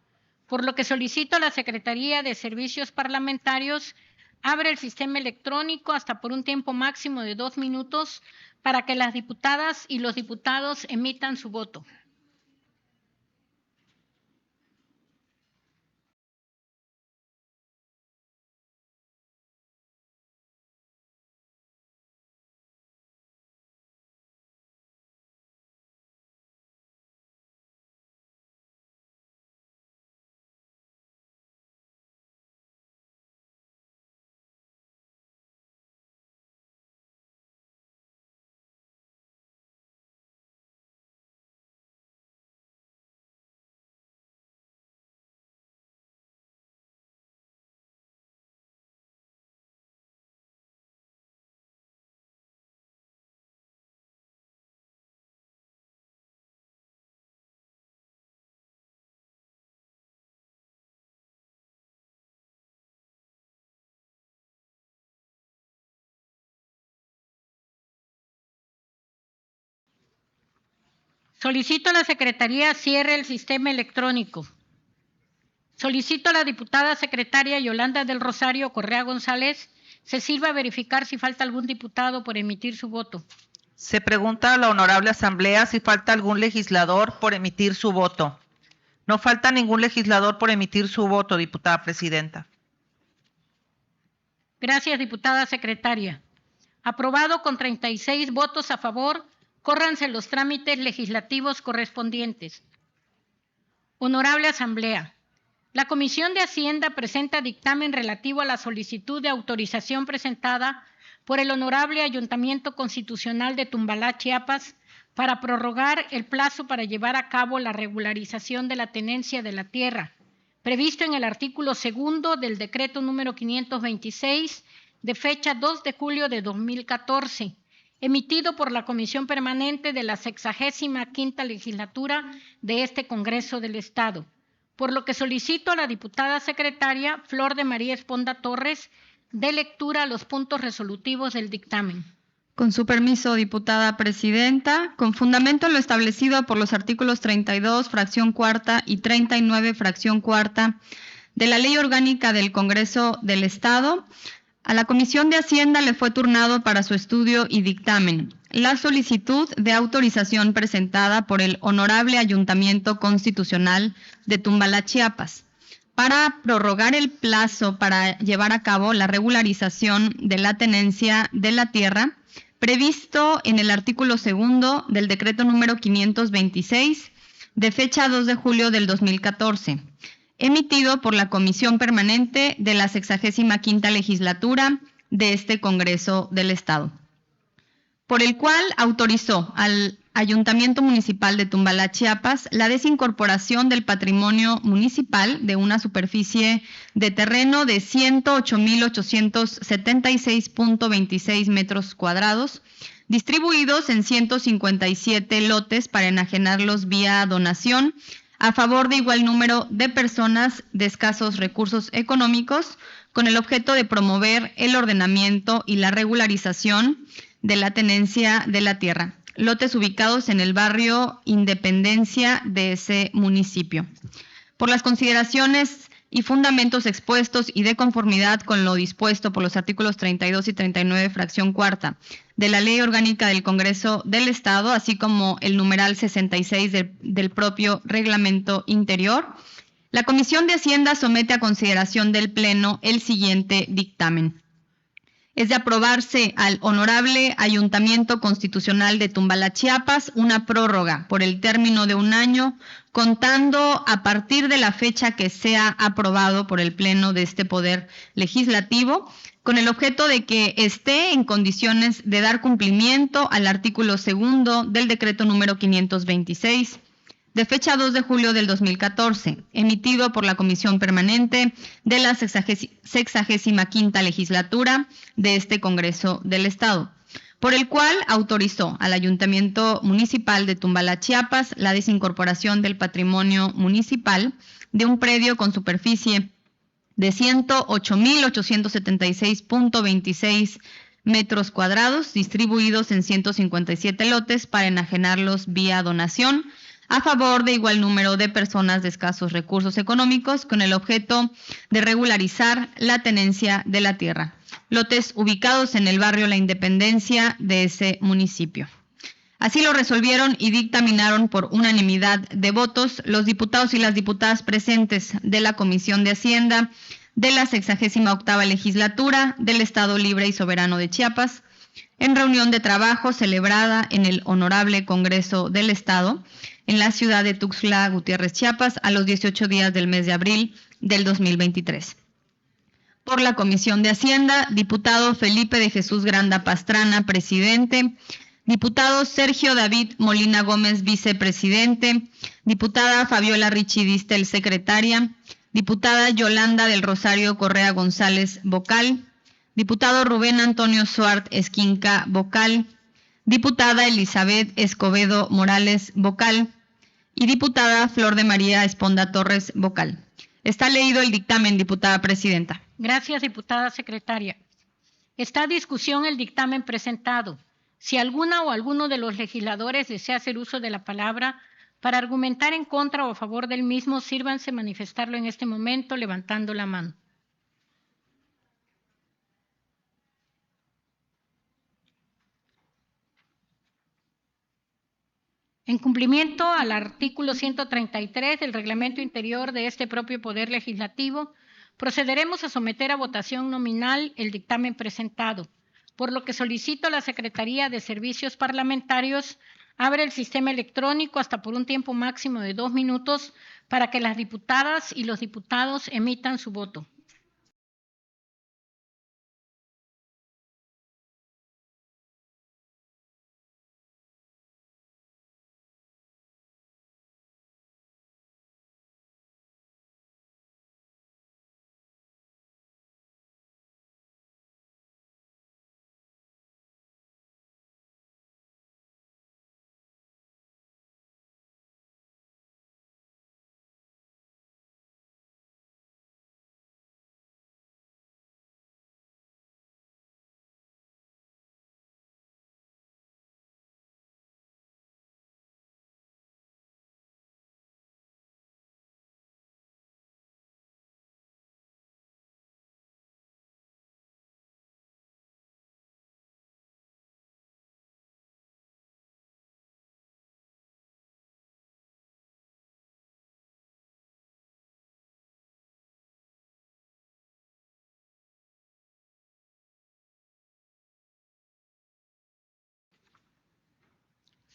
por lo que solicito a la Secretaría de Servicios Parlamentarios abre el sistema electrónico hasta por un tiempo máximo de 2 minutos para que las diputadas y los diputados emitan su voto. Solicito a la Secretaría cierre el sistema electrónico. Solicito a la diputada secretaria Yolanda del Rosario Correa González se sirva a verificar si falta algún diputado por emitir su voto. Se pregunta a la honorable asamblea si falta algún legislador por emitir su voto. No falta ningún legislador por emitir su voto, diputada presidenta. Gracias, diputada secretaria. Aprobado con 36 votos a favor. Córranse los trámites legislativos correspondientes. Honorable Asamblea, la Comisión de Hacienda presenta dictamen relativo a la solicitud de autorización presentada por el Honorable Ayuntamiento Constitucional de Tumbalá, Chiapas, para prorrogar el plazo para llevar a cabo la regularización de la tenencia de la tierra, previsto en el artículo 2 del decreto número 526, de fecha 2 de julio de 2014, emitido por la Comisión Permanente de la 65ª Legislatura de este Congreso del Estado, por lo que solicito a la diputada secretaria Flor de María Esponda Torres dé lectura a los puntos resolutivos del dictamen. Con su permiso, diputada presidenta, con fundamento en lo establecido por los artículos 32, fracción cuarta y 39, fracción cuarta de la Ley Orgánica del Congreso del Estado, a la Comisión de Hacienda le fue turnado para su estudio y dictamen la solicitud de autorización presentada por el Honorable Ayuntamiento Constitucional de Tumbalá, Chiapas, para prorrogar el plazo para llevar a cabo la regularización de la tenencia de la tierra, previsto en el artículo 2 del decreto número 526, de fecha 2 de julio del 2014, emitido por la Comisión Permanente de la 65ª Legislatura de este Congreso del Estado, por el cual autorizó al Ayuntamiento Municipal de Tumbalá, Chiapas, la desincorporación del patrimonio municipal de una superficie de terreno de 108.876.26 metros cuadrados, distribuidos en 157 lotes para enajenarlos vía donación, a favor de igual número de personas de escasos recursos económicos, con el objeto de promover el ordenamiento y la regularización de la tenencia de la tierra. Lotes ubicados en el barrio Independencia de ese municipio. Por las consideraciones y fundamentos expuestos y de conformidad con lo dispuesto por los artículos 32 y 39, fracción cuarta, de la Ley Orgánica del Congreso del Estado, así como el numeral 66 del propio reglamento interior, la Comisión de Hacienda somete a consideración del Pleno el siguiente dictamen. es de aprobarse al Honorable Ayuntamiento Constitucional de Tumbala, Chiapas, una prórroga por el término de 1 año, contando a partir de la fecha que sea aprobado por el Pleno de este Poder Legislativo, con el objeto de que esté en condiciones de dar cumplimiento al artículo 2 del decreto número 526, de fecha 2 de julio del 2014, emitido por la Comisión Permanente de la 65ª Legislatura de este Congreso del Estado, por el cual autorizó al Ayuntamiento Municipal de Tumbala, Chiapas, la desincorporación del patrimonio municipal de un predio con superficie de 108.876.26 metros cuadrados, distribuidos en 157 lotes para enajenarlos vía donación, a favor de igual número de personas de escasos recursos económicos, con el objeto de regularizar la tenencia de la tierra. Lotes ubicados en el barrio La Independencia de ese municipio. Así lo resolvieron y dictaminaron por unanimidad de votos los diputados y las diputadas presentes de la Comisión de Hacienda de la 68ª Legislatura del Estado Libre y Soberano de Chiapas, en reunión de trabajo celebrada en el Honorable Congreso del Estado, en la ciudad de Tuxtla Gutiérrez, Chiapas, a los 18 días del mes de abril del 2023. Por la Comisión de Hacienda, diputado Felipe de Jesús Granda Pastrana, presidente; diputado Sergio David Molina Gómez, vicepresidente; diputada Fabiola Richie Distel, secretaria; diputada Yolanda del Rosario Correa González, vocal; diputado Rubén Antonio Suart Esquinca, vocal; diputada Elizabeth Escobedo Morales, vocal; y diputada Flor de María Esponda Torres, vocal. Está leído el dictamen, diputada presidenta. Gracias, diputada secretaria. Está a discusión el dictamen presentado. Si alguna o alguno de los legisladores desea hacer uso de la palabra para argumentar en contra o a favor del mismo, sírvanse manifestarlo en este momento levantando la mano. En cumplimiento al artículo 133 del Reglamento Interior de este propio Poder Legislativo, procederemos a someter a votación nominal el dictamen presentado, por lo que solicito a la Secretaría de Servicios Parlamentarios abre el sistema electrónico hasta por un tiempo máximo de 2 minutos para que las diputadas y los diputados emitan su voto.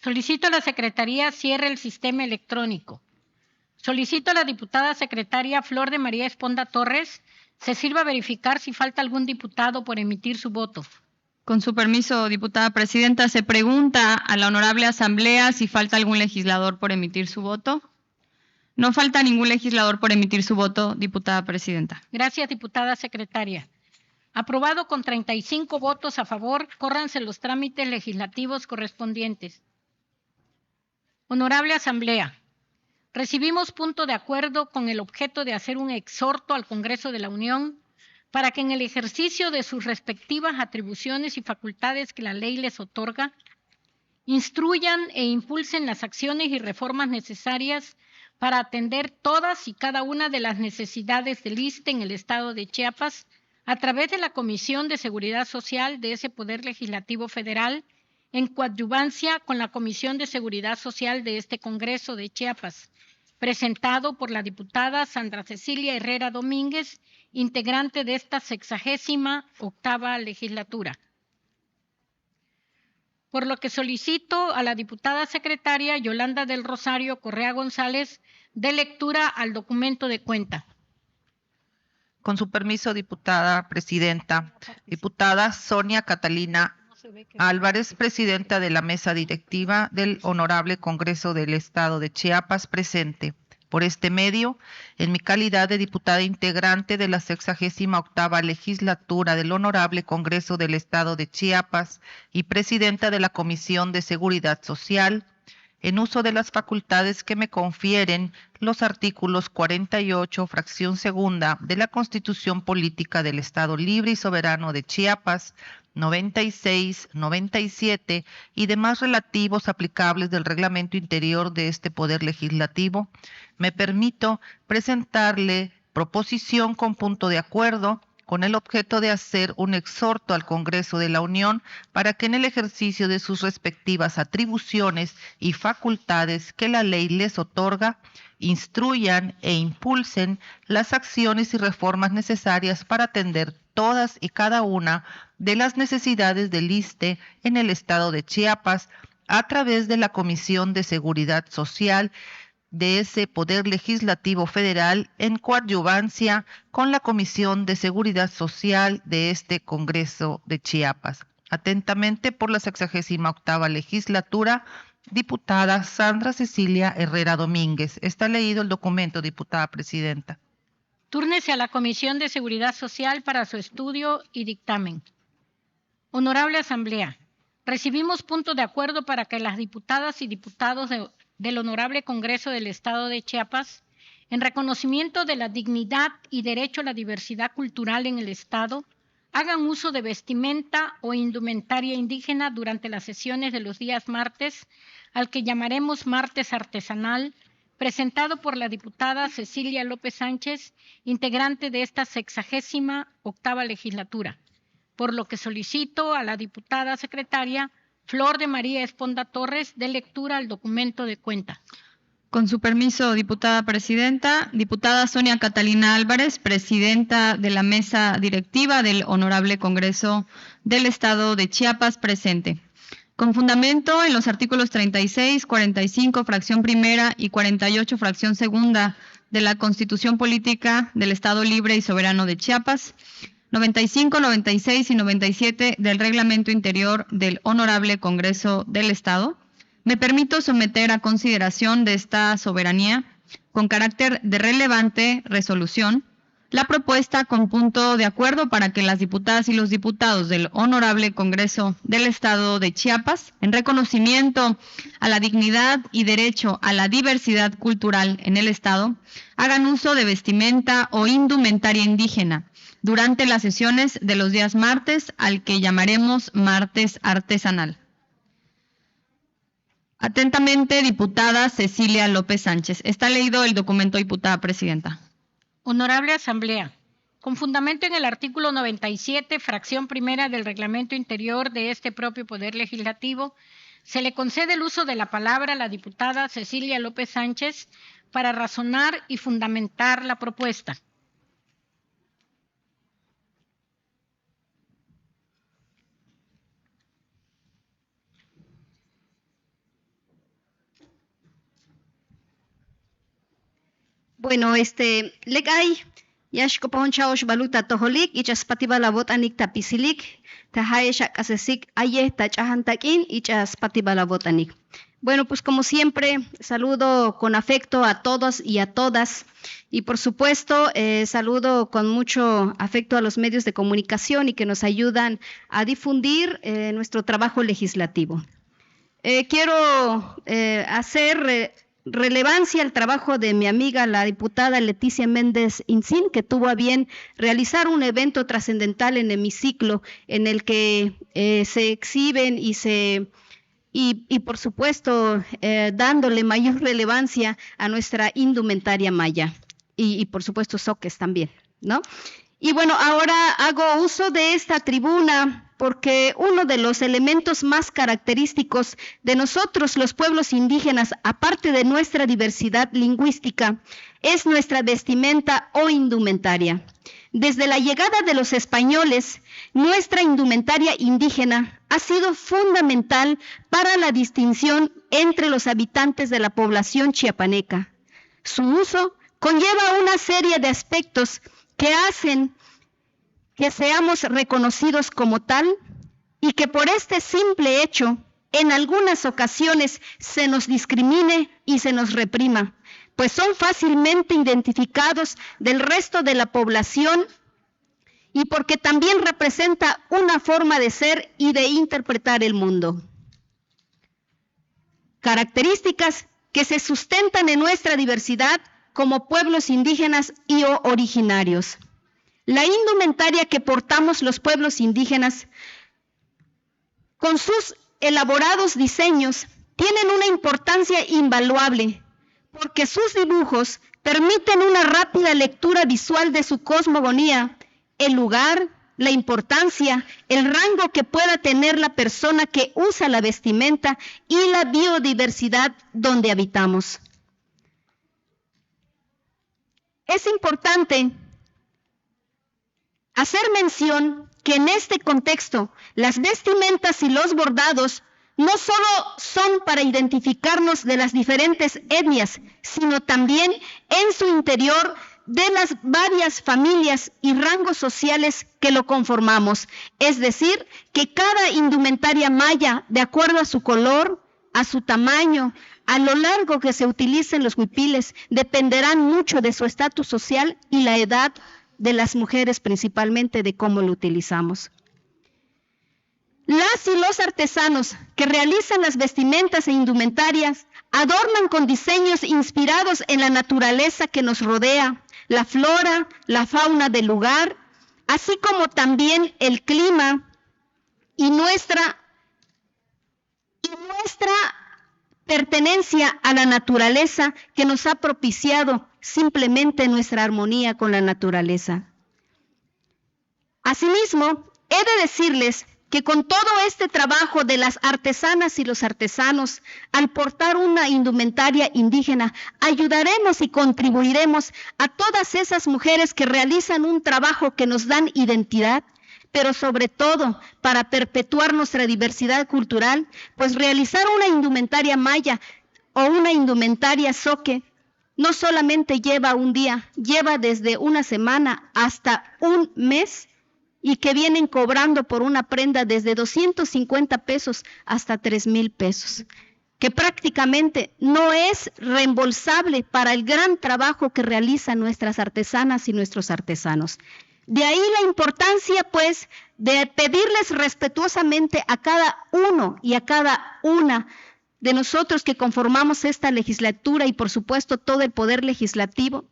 Solicito a la Secretaría cierre el sistema electrónico. Solicito a la diputada secretaria Flor de María Esponda Torres se sirva a verificar si falta algún diputado por emitir su voto. Con su permiso, diputada presidenta, se pregunta a la honorable asamblea si falta algún legislador por emitir su voto. No falta ningún legislador por emitir su voto, diputada presidenta. Gracias, diputada secretaria. Aprobado con 35 votos a favor, córranse los trámites legislativos correspondientes. Honorable Asamblea, recibimos punto de acuerdo con el objeto de hacer un exhorto al Congreso de la Unión para que en el ejercicio de sus respectivas atribuciones y facultades que la ley les otorga, instruyan e impulsen las acciones y reformas necesarias para atender todas y cada una de las necesidades del ISSSTE en el Estado de Chiapas a través de la Comisión de Seguridad Social de ese Poder Legislativo Federal, en coadyuvancia con la Comisión de Seguridad Social de este Congreso de Chiapas, presentado por la diputada Sandra Cecilia Herrera Domínguez integrante de esta 68ª legislatura. Por lo que solicito a la diputada secretaria Yolanda del Rosario Correa González dé lectura al documento de cuenta. Con su permiso, diputada presidenta. Diputada Sonia Catalina Álvarez, presidenta de la mesa directiva del Honorable Congreso del Estado de Chiapas, presente. Por este medio, en mi calidad de diputada integrante de la 68ª legislatura del Honorable Congreso del Estado de Chiapas y presidenta de la Comisión de Seguridad Social, en uso de las facultades que me confieren los artículos 48, fracción segunda de la Constitución Política del Estado Libre y Soberano de Chiapas, 96, 97 y demás relativos aplicables del reglamento interior de este Poder Legislativo, me permito presentarle proposición con punto de acuerdo con el objeto de hacer un exhorto al Congreso de la Unión para que en el ejercicio de sus respectivas atribuciones y facultades que la ley les otorga, instruyan e impulsen las acciones y reformas necesarias para atender todas y cada una de las necesidades del ISSSTE en el Estado de Chiapas a través de la Comisión de Seguridad Social de ese Poder Legislativo Federal en coadyuvancia con la Comisión de Seguridad Social de este Congreso de Chiapas. Atentamente por la 68ª legislatura, diputada Sandra Cecilia Herrera Domínguez. Está leído el documento, diputada presidenta. Túrnese a la Comisión de Seguridad Social para su estudio y dictamen. Honorable Asamblea, recibimos punto de acuerdo para que las diputadas y diputados del Honorable Congreso del Estado de Chiapas, en reconocimiento de la dignidad y derecho a la diversidad cultural en el Estado, hagan uso de vestimenta o indumentaria indígena durante las sesiones de los días martes, al que llamaremos martes artesanal, presentado por la diputada Cecilia López Sánchez, integrante de esta 68ª legislatura, por lo que solicito a la diputada secretaria Flor de María Esponda Torres dé lectura al documento de cuenta. Con su permiso, diputada presidenta, diputada Sonia Catalina Álvarez, presidenta de la mesa directiva del Honorable Congreso del Estado de Chiapas, presente. Con fundamento en los artículos 36, 45, fracción primera y 48, fracción segunda de la Constitución Política del Estado Libre y Soberano de Chiapas, 95, 96 y 97 del Reglamento Interior del Honorable Congreso del Estado, me permito someter a consideración de esta soberanía, con carácter de relevante resolución, la propuesta con punto de acuerdo para que las diputadas y los diputados del Honorable Congreso del Estado de Chiapas, en reconocimiento a la dignidad y derecho a la diversidad cultural en el Estado, hagan uso de vestimenta o indumentaria indígena durante las sesiones de los días martes, al que llamaremos martes artesanal. Atentamente, diputada Cecilia López Sánchez. Está leído el documento, diputada presidenta. Honorable Asamblea, con fundamento en el artículo 97, fracción primera del Reglamento Interior de este propio Poder Legislativo, se le concede el uso de la palabra a la diputada Cecilia López Sánchez para razonar y fundamentar la propuesta. Bueno, legay, yash kopon chaosh baluta toholik, ichas patibala botanik tapisilik, tahaye shakasesik, aye tachahantakin, ichas patibala botanik. Bueno, pues como siempre, saludo con afecto a todos y a todas, y por supuesto, saludo con mucho afecto a los medios de comunicación y que nos ayudan a difundir nuestro trabajo legislativo. Quiero hacer relevancia al trabajo de mi amiga, la diputada Leticia Méndez Incín, que tuvo a bien realizar un evento trascendental en hemiciclo en el que se exhiben y por supuesto dándole mayor relevancia a nuestra indumentaria maya y por supuesto soques también, ¿no? Y bueno, ahora hago uso de esta tribuna porque uno de los elementos más característicos de nosotros, los pueblos indígenas, aparte de nuestra diversidad lingüística, es nuestra vestimenta o indumentaria. desde la llegada de los españoles, nuestra indumentaria indígena ha sido fundamental para la distinción entre los habitantes de la población chiapaneca. Su uso conlleva una serie de aspectos que hacen que seamos reconocidos como tal y que por este simple hecho, en algunas ocasiones se nos discrimine y se nos reprima, pues son fácilmente identificados del resto de la población y porque también representa una forma de ser y de interpretar el mundo. Características que se sustentan en nuestra diversidad como pueblos indígenas y o originarios. La indumentaria que portamos los pueblos indígenas, con sus elaborados diseños, tienen una importancia invaluable, porque sus dibujos permiten una rápida lectura visual de su cosmogonía, el lugar, la importancia, el rango que pueda tener la persona que usa la vestimenta y la biodiversidad donde habitamos. Es importante hacer mención que en este contexto las vestimentas y los bordados no solo son para identificarnos de las diferentes etnias, sino también en su interior de las varias familias y rangos sociales que lo conformamos. Es decir, que cada indumentaria maya, de acuerdo a su color, a su tamaño, a lo largo que se utilicen los huipiles, dependerán mucho de su estatus social y la edad de las mujeres, principalmente de cómo lo utilizamos. Las y los artesanos que realizan las vestimentas e indumentarias adornan con diseños inspirados en la naturaleza que nos rodea, la flora, la fauna del lugar, así como también el clima y nuestra pertenencia a la naturaleza que nos ha propiciado simplemente nuestra armonía con la naturaleza. Asimismo, he de decirles que con todo este trabajo de las artesanas y los artesanos, al portar una indumentaria indígena, ayudaremos y contribuiremos a todas esas mujeres que realizan un trabajo que nos dan identidad, pero sobre todo para perpetuar nuestra diversidad cultural, pues realizar una indumentaria maya o una indumentaria zoque no solamente lleva un día, lleva desde una semana hasta un mes, y que vienen cobrando por una prenda desde 250 pesos hasta 3,000 pesos, que prácticamente no es reembolsable para el gran trabajo que realizan nuestras artesanas y nuestros artesanos. De ahí la importancia, pues, de pedirles respetuosamente a cada uno y a cada una de nosotros que conformamos esta legislatura y, por supuesto, todo el poder legislativo,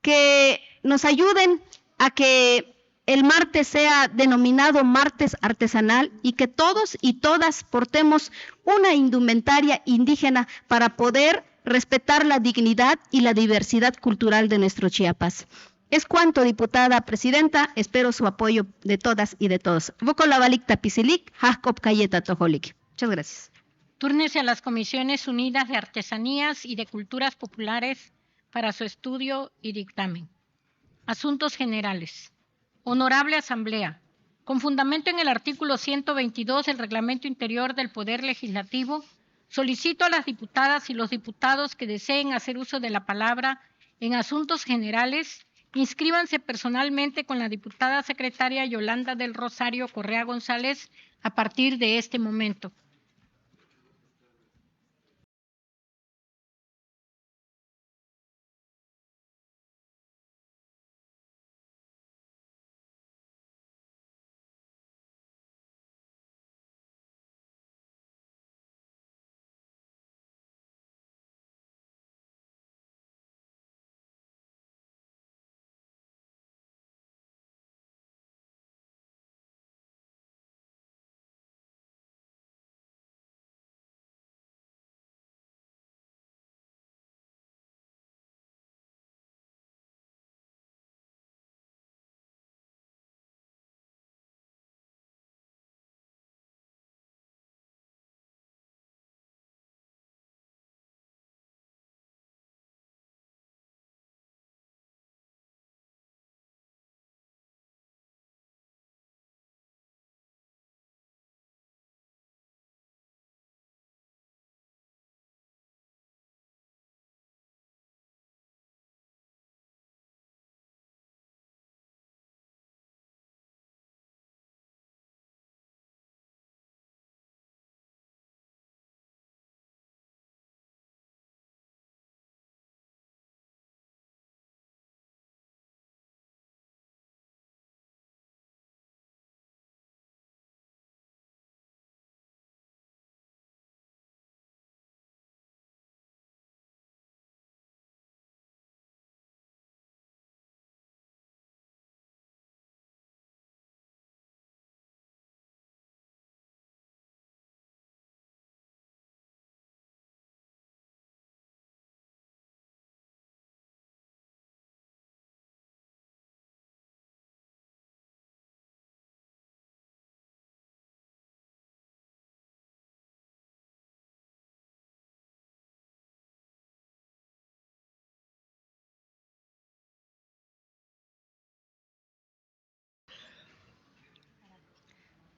que nos ayuden a que el martes sea denominado martes artesanal y que todos y todas portemos una indumentaria indígena para poder respetar la dignidad y la diversidad cultural de nuestro Chiapas. Es cuanto, diputada presidenta, espero su apoyo de todas y de todos. Vocolabalik tapisilik, Jacob Cayeta Tojolik. Muchas gracias. Túrnese a las Comisiones Unidas de Artesanías y de Culturas Populares para su estudio y dictamen. Asuntos generales. Honorable Asamblea, con fundamento en el artículo 122 del Reglamento Interior del Poder Legislativo, solicito a las diputadas y los diputados que deseen hacer uso de la palabra en asuntos generales, inscríbanse personalmente con la diputada secretaria Yolanda del Rosario Correa González a partir de este momento.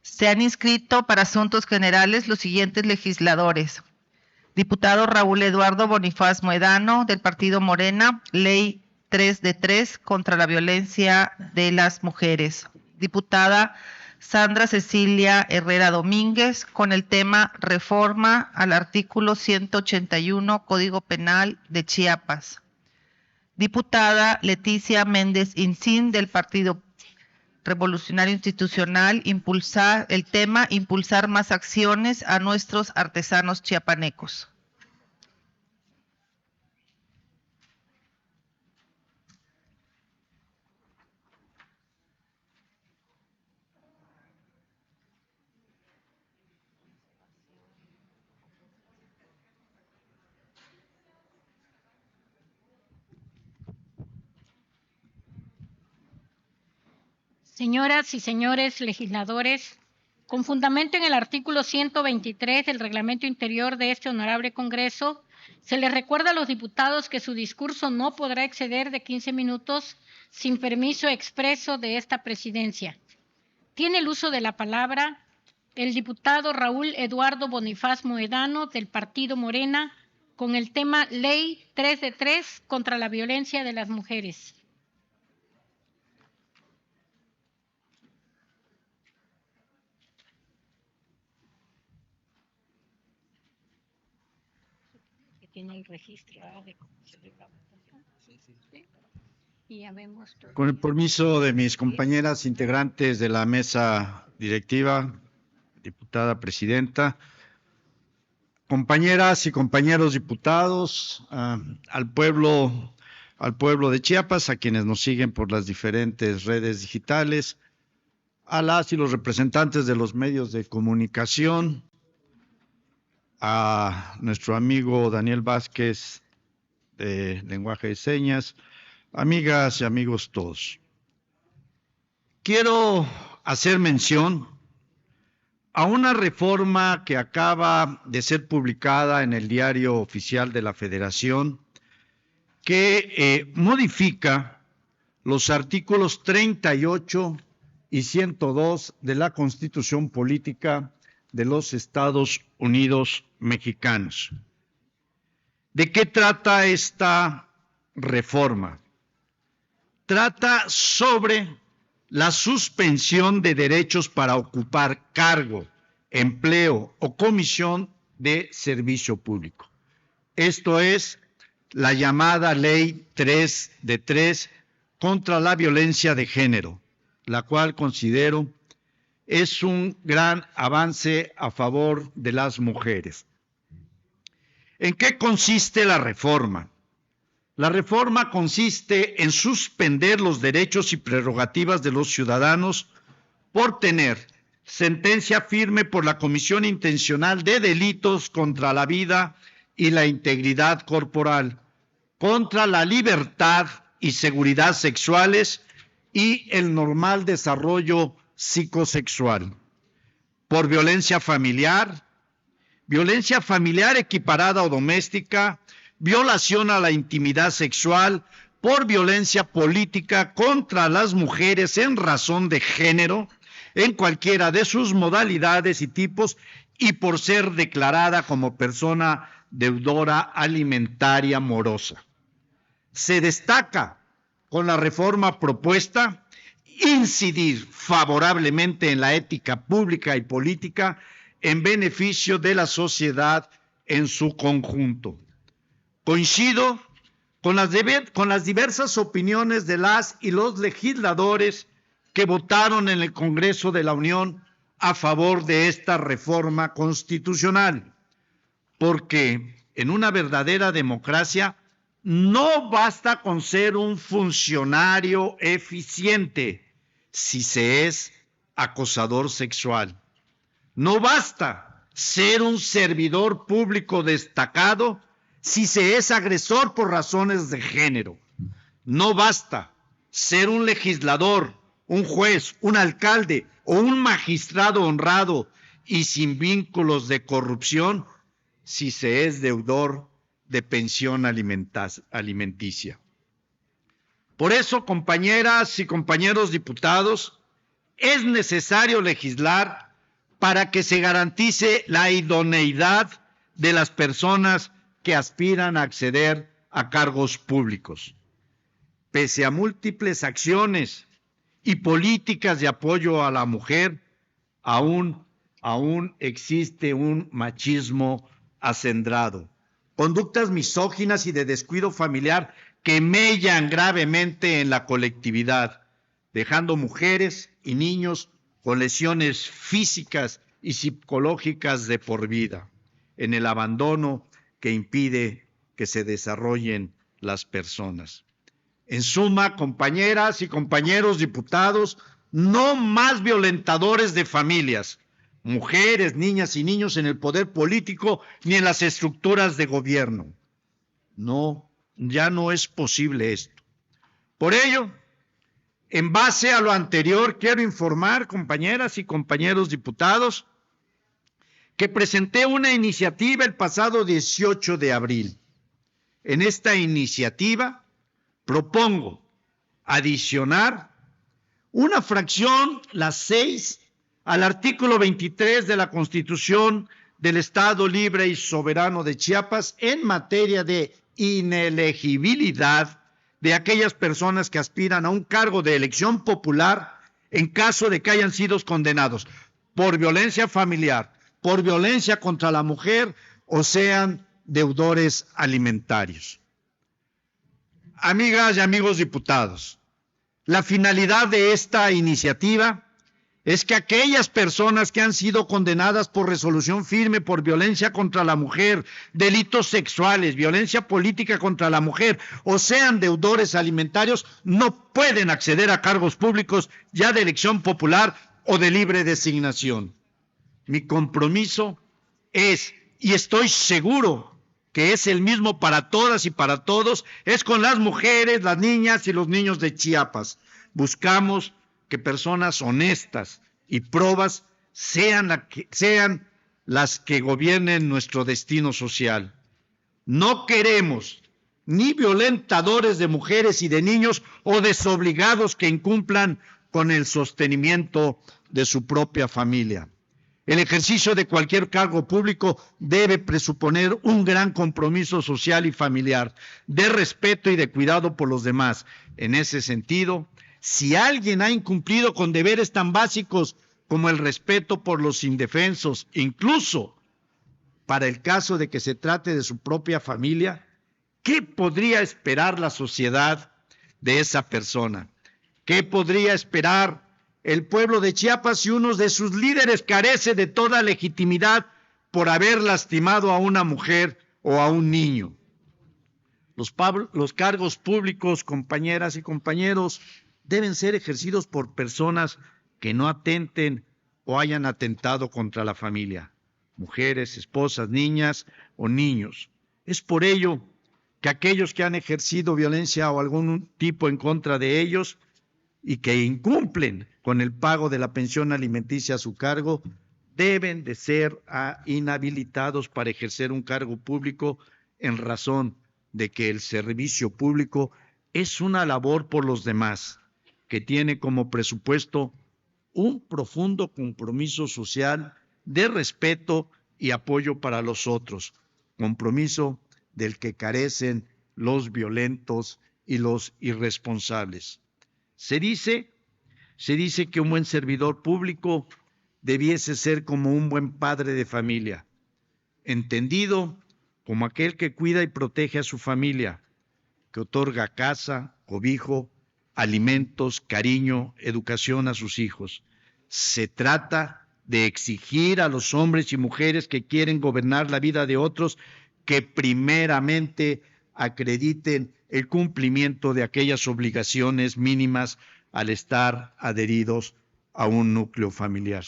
Se han inscrito para asuntos generales los siguientes legisladores. Diputado Raúl Eduardo Bonifaz Moedano, del Partido Morena, Ley 3 de 3 contra la violencia de las mujeres. Diputada Sandra Cecilia Herrera Domínguez, con el tema Reforma al artículo 181 Código Penal de Chiapas. Diputada Leticia Méndez Incín, del Partido Revolucionario Institucional, impulsar más acciones a nuestros artesanos chiapanecos. Señoras y señores legisladores, con fundamento en el artículo 123 del Reglamento Interior de este Honorable Congreso, se les recuerda a los diputados que su discurso no podrá exceder de 15 minutos sin permiso expreso de esta presidencia. Tiene el uso de la palabra el diputado Raúl Eduardo Bonifaz Moedano, del Partido Morena, con el tema Ley 3 de 3 contra la violencia de las mujeres. Tiene el registro de cómo se le va a votación. Sí. Y ya vemos todo. Con el permiso de mis compañeras integrantes de la mesa directiva, diputada presidenta, compañeras y compañeros diputados, al pueblo de Chiapas, a quienes nos siguen por las diferentes redes digitales, a las y los representantes de los medios de comunicación, a nuestro amigo Daniel Vázquez de Lenguaje de Señas, amigas y amigos todos. Quiero hacer mención a una reforma que acaba de ser publicada en el Diario Oficial de la Federación, que modifica los artículos 38 y 102 de la Constitución Política de los Estados Unidos Mexicanos. ¿De qué trata esta reforma? Trata sobre la suspensión de derechos para ocupar cargo, empleo o comisión de servicio público. Esto es la llamada Ley 3 de 3 contra la violencia de género, la cual considero es un gran avance a favor de las mujeres. ¿En qué consiste la reforma? La reforma consiste en suspender los derechos y prerrogativas de los ciudadanos por tener sentencia firme por la comisión intencional de delitos contra la vida y la integridad corporal, contra la libertad y seguridad sexuales y el normal desarrollo psicosexual, por violencia familiar equiparada o doméstica, violación a la intimidad sexual, por violencia política contra las mujeres en razón de género, en cualquiera de sus modalidades y tipos, y por ser declarada como persona deudora alimentaria morosa. Se destaca con la reforma propuesta incidir favorablemente en la ética pública y política en beneficio de la sociedad en su conjunto. Coincido con las diversas opiniones de las y los legisladores que votaron en el Congreso de la Unión a favor de esta reforma constitucional, porque en una verdadera democracia no basta con ser un funcionario eficiente si se es acosador sexual. No basta ser un servidor público destacado si se es agresor por razones de género. No basta ser un legislador, un juez, un alcalde o un magistrado honrado y sin vínculos de corrupción si se es deudor de pensión alimenticia. Por eso, compañeras y compañeros diputados, es necesario legislar para que se garantice la idoneidad de las personas que aspiran a acceder a cargos públicos. Pese a múltiples acciones y políticas de apoyo a la mujer, aún existe un machismo acendrado, conductas misóginas y de descuido familiar que mellan gravemente en la colectividad, dejando mujeres y niños con lesiones físicas y psicológicas de por vida, en el abandono que impide que se desarrollen las personas. En suma, compañeras y compañeros diputados, no más violentadores de familias, mujeres, niñas y niños en el poder político ni en las estructuras de gobierno. No, ya no es posible esto. Por ello, en base a lo anterior, quiero informar, compañeras y compañeros diputados, que presenté una iniciativa el pasado 18 de abril. En esta iniciativa propongo adicionar una fracción, la 6, al artículo 23 de la Constitución del Estado Libre y Soberano de Chiapas en materia de inelegibilidad de aquellas personas que aspiran a un cargo de elección popular en caso de que hayan sido condenados por violencia familiar, por violencia contra la mujer o sean deudores alimentarios. Amigas y amigos diputados, la finalidad de esta iniciativa es que aquellas personas que han sido condenadas por resolución firme por violencia contra la mujer, delitos sexuales, violencia política contra la mujer o sean deudores alimentarios no pueden acceder a cargos públicos ya de elección popular o de libre designación. Mi compromiso es, y estoy seguro que es el mismo para todas y para todos, es con las mujeres, las niñas y los niños de Chiapas. Buscamos que personas honestas y probas sean las que gobiernen nuestro destino social. No queremos ni violentadores de mujeres y de niños o desobligados que incumplan con el sostenimiento de su propia familia. El ejercicio de cualquier cargo público debe presuponer un gran compromiso social y familiar, de respeto y de cuidado por los demás. En ese sentido, si alguien ha incumplido con deberes tan básicos como el respeto por los indefensos, incluso para el caso de que se trate de su propia familia, ¿qué podría esperar la sociedad de esa persona? ¿Qué podría esperar el pueblo de Chiapas si uno de sus líderes carece de toda legitimidad por haber lastimado a una mujer o a un niño? Los cargos públicos, compañeras y compañeros, deben ser ejercidos por personas que no atenten o hayan atentado contra la familia, mujeres, esposas, niñas o niños. Es por ello que aquellos que han ejercido violencia o algún tipo en contra de ellos y que incumplen con el pago de la pensión alimenticia a su cargo, deben de ser inhabilitados para ejercer un cargo público en razón de que el servicio público es una labor por los demás, que tiene como presupuesto un profundo compromiso social de respeto y apoyo para los otros, compromiso del que carecen los violentos y los irresponsables. Se dice que un buen servidor público debiese ser como un buen padre de familia, entendido como aquel que cuida y protege a su familia, que otorga casa, cobijo, alimentos, cariño, educación a sus hijos. Se trata de exigir a los hombres y mujeres que quieren gobernar la vida de otros que primeramente acrediten el cumplimiento de aquellas obligaciones mínimas al estar adheridos a un núcleo familiar.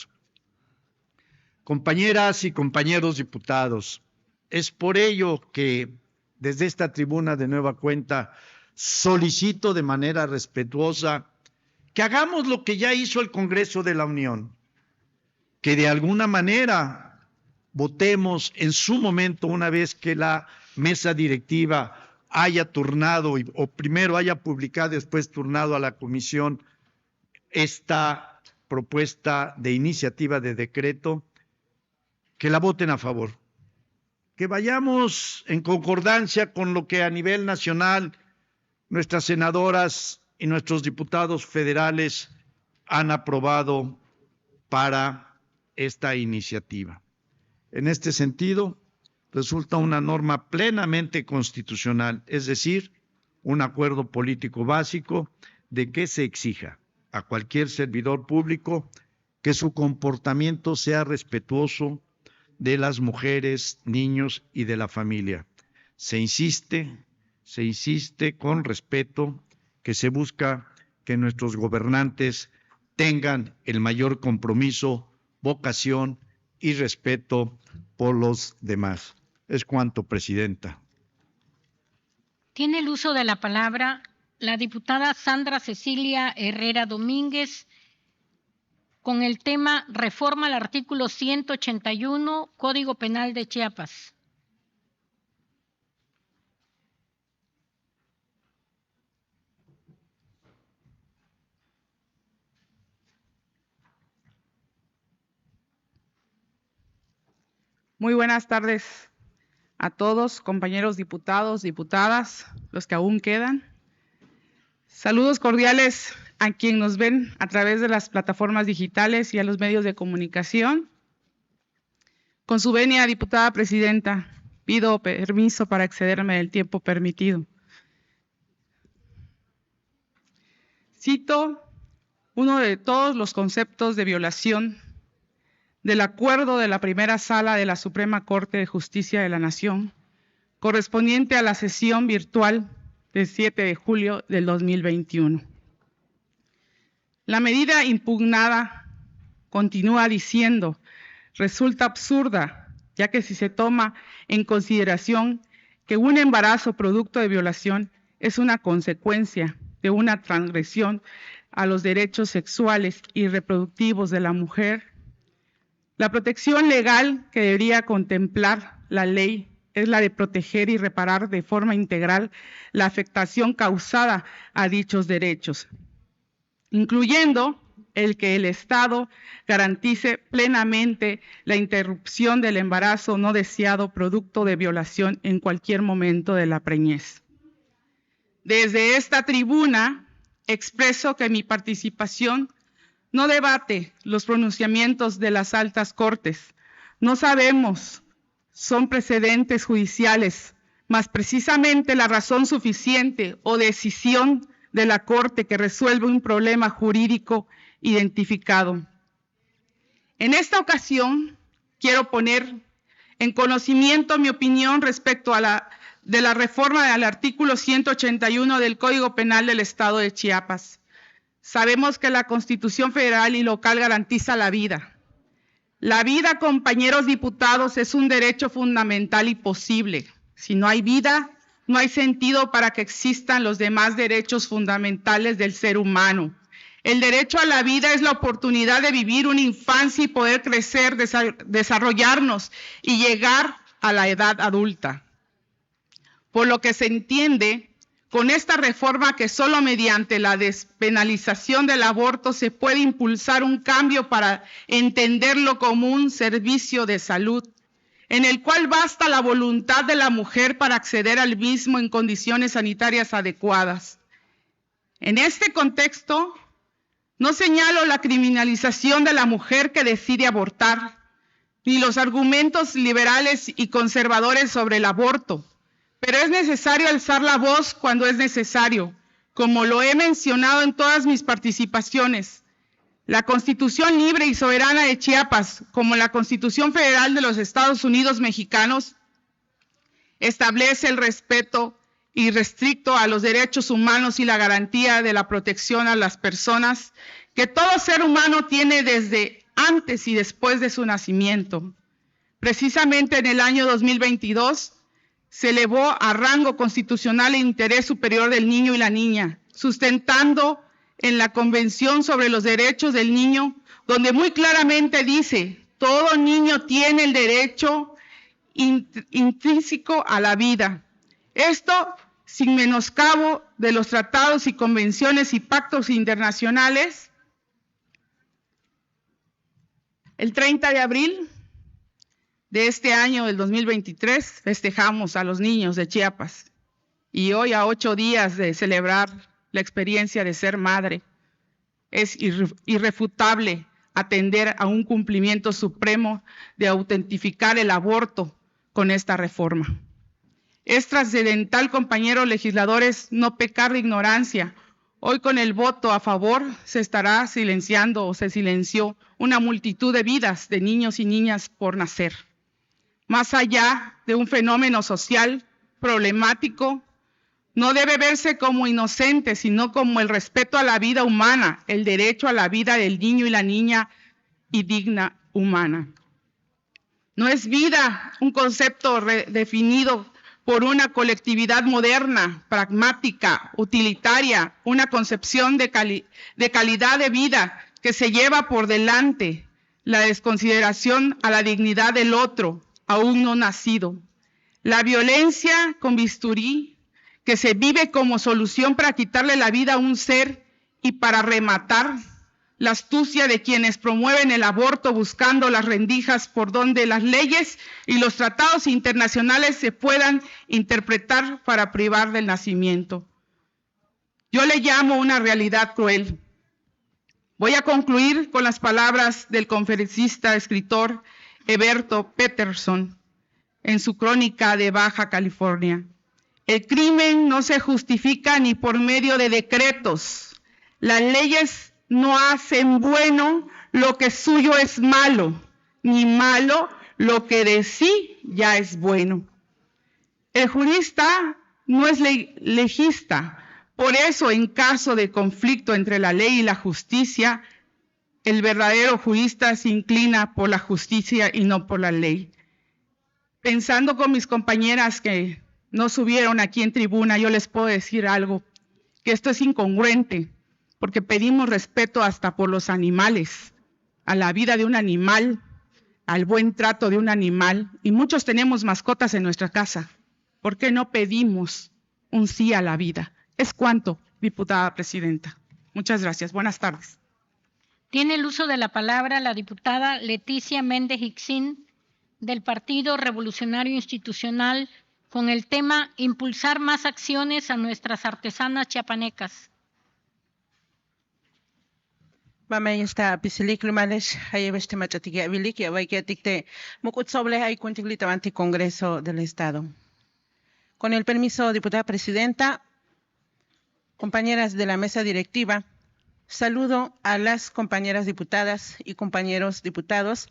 Compañeras y compañeros diputados, es por ello que desde esta tribuna de nueva cuenta solicito de manera respetuosa que hagamos lo que ya hizo el Congreso de la Unión, que de alguna manera votemos en su momento, una vez que la mesa directiva haya turnado, o primero haya publicado y después turnado a la comisión esta propuesta de iniciativa de decreto, que la voten a favor, que vayamos en concordancia con lo que a nivel nacional nuestras senadoras y nuestros diputados federales han aprobado para esta iniciativa. En este sentido, resulta una norma plenamente constitucional, es decir, un acuerdo político básico de que se exija a cualquier servidor público que su comportamiento sea respetuoso de las mujeres, niños y de la familia. Se insiste con respeto, que se busca que nuestros gobernantes tengan el mayor compromiso, vocación y respeto por los demás. Es cuanto, Presidenta. Tiene el uso de la palabra la diputada Sandra Cecilia Herrera Domínguez con el tema Reforma al artículo 181, Código Penal de Chiapas. Muy buenas tardes a todos, compañeros diputados, diputadas, los que aún quedan. Saludos cordiales a quienes nos ven a través de las plataformas digitales y a los medios de comunicación. Con su venia, diputada presidenta, pido permiso para excederme del tiempo permitido. Cito uno de todos los conceptos de violación del acuerdo de la primera sala de la Suprema Corte de Justicia de la Nación, correspondiente a la sesión virtual del 7 de julio del 2021. La medida impugnada, continúa diciendo, resulta absurda, ya que si se toma en consideración que un embarazo producto de violación es una consecuencia de una transgresión a los derechos sexuales y reproductivos de la mujer, la protección legal que debería contemplar la ley es la de proteger y reparar de forma integral la afectación causada a dichos derechos, incluyendo el que el Estado garantice plenamente la interrupción del embarazo no deseado producto de violación en cualquier momento de la preñez. Desde esta tribuna expreso que mi participación no debate los pronunciamientos de las altas cortes. No sabemos, son precedentes judiciales, mas precisamente la razón suficiente o decisión de la Corte que resuelve un problema jurídico identificado. En esta ocasión, quiero poner en conocimiento mi opinión respecto a de la reforma al artículo 181 del Código Penal del Estado de Chiapas. Sabemos que la Constitución federal y local garantiza la vida. La vida, compañeros diputados, es un derecho fundamental y posible. Si no hay vida, no hay sentido para que existan los demás derechos fundamentales del ser humano. El derecho a la vida es la oportunidad de vivir una infancia y poder crecer, desarrollarnos y llegar a la edad adulta. Por lo que se entiende con esta reforma que solo mediante la despenalización del aborto se puede impulsar un cambio para entenderlo como un servicio de salud, en el cual basta la voluntad de la mujer para acceder al mismo en condiciones sanitarias adecuadas. En este contexto, no señalo la criminalización de la mujer que decide abortar, ni los argumentos liberales y conservadores sobre el aborto, pero es necesario alzar la voz cuando es necesario, como lo he mencionado en todas mis participaciones. La Constitución Libre y Soberana de Chiapas, como la Constitución Federal de los Estados Unidos Mexicanos, establece el respeto irrestricto a los derechos humanos y la garantía de la protección a las personas que todo ser humano tiene desde antes y después de su nacimiento. Precisamente en el año 2022 se elevó a rango constitucional el interés superior del niño y la niña, sustentando en la Convención sobre los Derechos del Niño, donde muy claramente dice, todo niño tiene el derecho intrínseco a la vida. Esto sin menoscabo de los tratados y convenciones y pactos internacionales El 30 de abril de este año, del 2023, festejamos a los niños de Chiapas. Y hoy, a 8 días de celebrar la experiencia de ser madre, es irrefutable atender a un cumplimiento supremo de autentificar el aborto con esta reforma. Es trascendental, compañeros legisladores, no pecar de ignorancia. Hoy con el voto a favor se estará silenciando o se silenció una multitud de vidas de niños y niñas por nacer. Más allá de un fenómeno social problemático, no debe verse como inocente, sino como el respeto a la vida humana, el derecho a la vida del niño y la niña y digna humana. No es vida un concepto redefinido por una colectividad moderna, pragmática, utilitaria, una concepción de calidad de vida que se lleva por delante la desconsideración a la dignidad del otro, aún no nacido. La violencia con bisturí que se vive como solución para quitarle la vida a un ser y para rematar la astucia de quienes promueven el aborto buscando las rendijas por donde las leyes y los tratados internacionales se puedan interpretar para privar del nacimiento. Yo le llamo una realidad cruel. Voy a concluir con las palabras del conferencista, escritor Eberto Peterson en su crónica de Baja California. El crimen no se justifica ni por medio de decretos. Las leyes no hacen bueno lo que suyo es malo, ni malo lo que de sí ya es bueno. El jurista no es legista. Por eso, en caso de conflicto entre la ley y la justicia, el verdadero jurista se inclina por la justicia y no por la ley. Pensando con mis compañeras que no subieron aquí en tribuna, yo les puedo decir algo, que esto es incongruente, porque pedimos respeto hasta por los animales, a la vida de un animal, al buen trato de un animal, y muchos tenemos mascotas en nuestra casa. ¿Por qué no pedimos un sí a la vida? Es cuanto, diputada presidenta. Muchas gracias. Buenas tardes. Tiene el uso de la palabra la diputada Leticia Méndez Ixín, del Partido Revolucionario Institucional, con el tema Impulsar más acciones a nuestras artesanas chiapanecas. Mamay está pisilik lumales hay este machatique abilik y hay que ticte mukut sobre hay cuantiglitamente Congreso del Estado. Con el permiso, diputada presidenta, compañeras de la mesa directiva, saludo a las compañeras diputadas y compañeros diputados,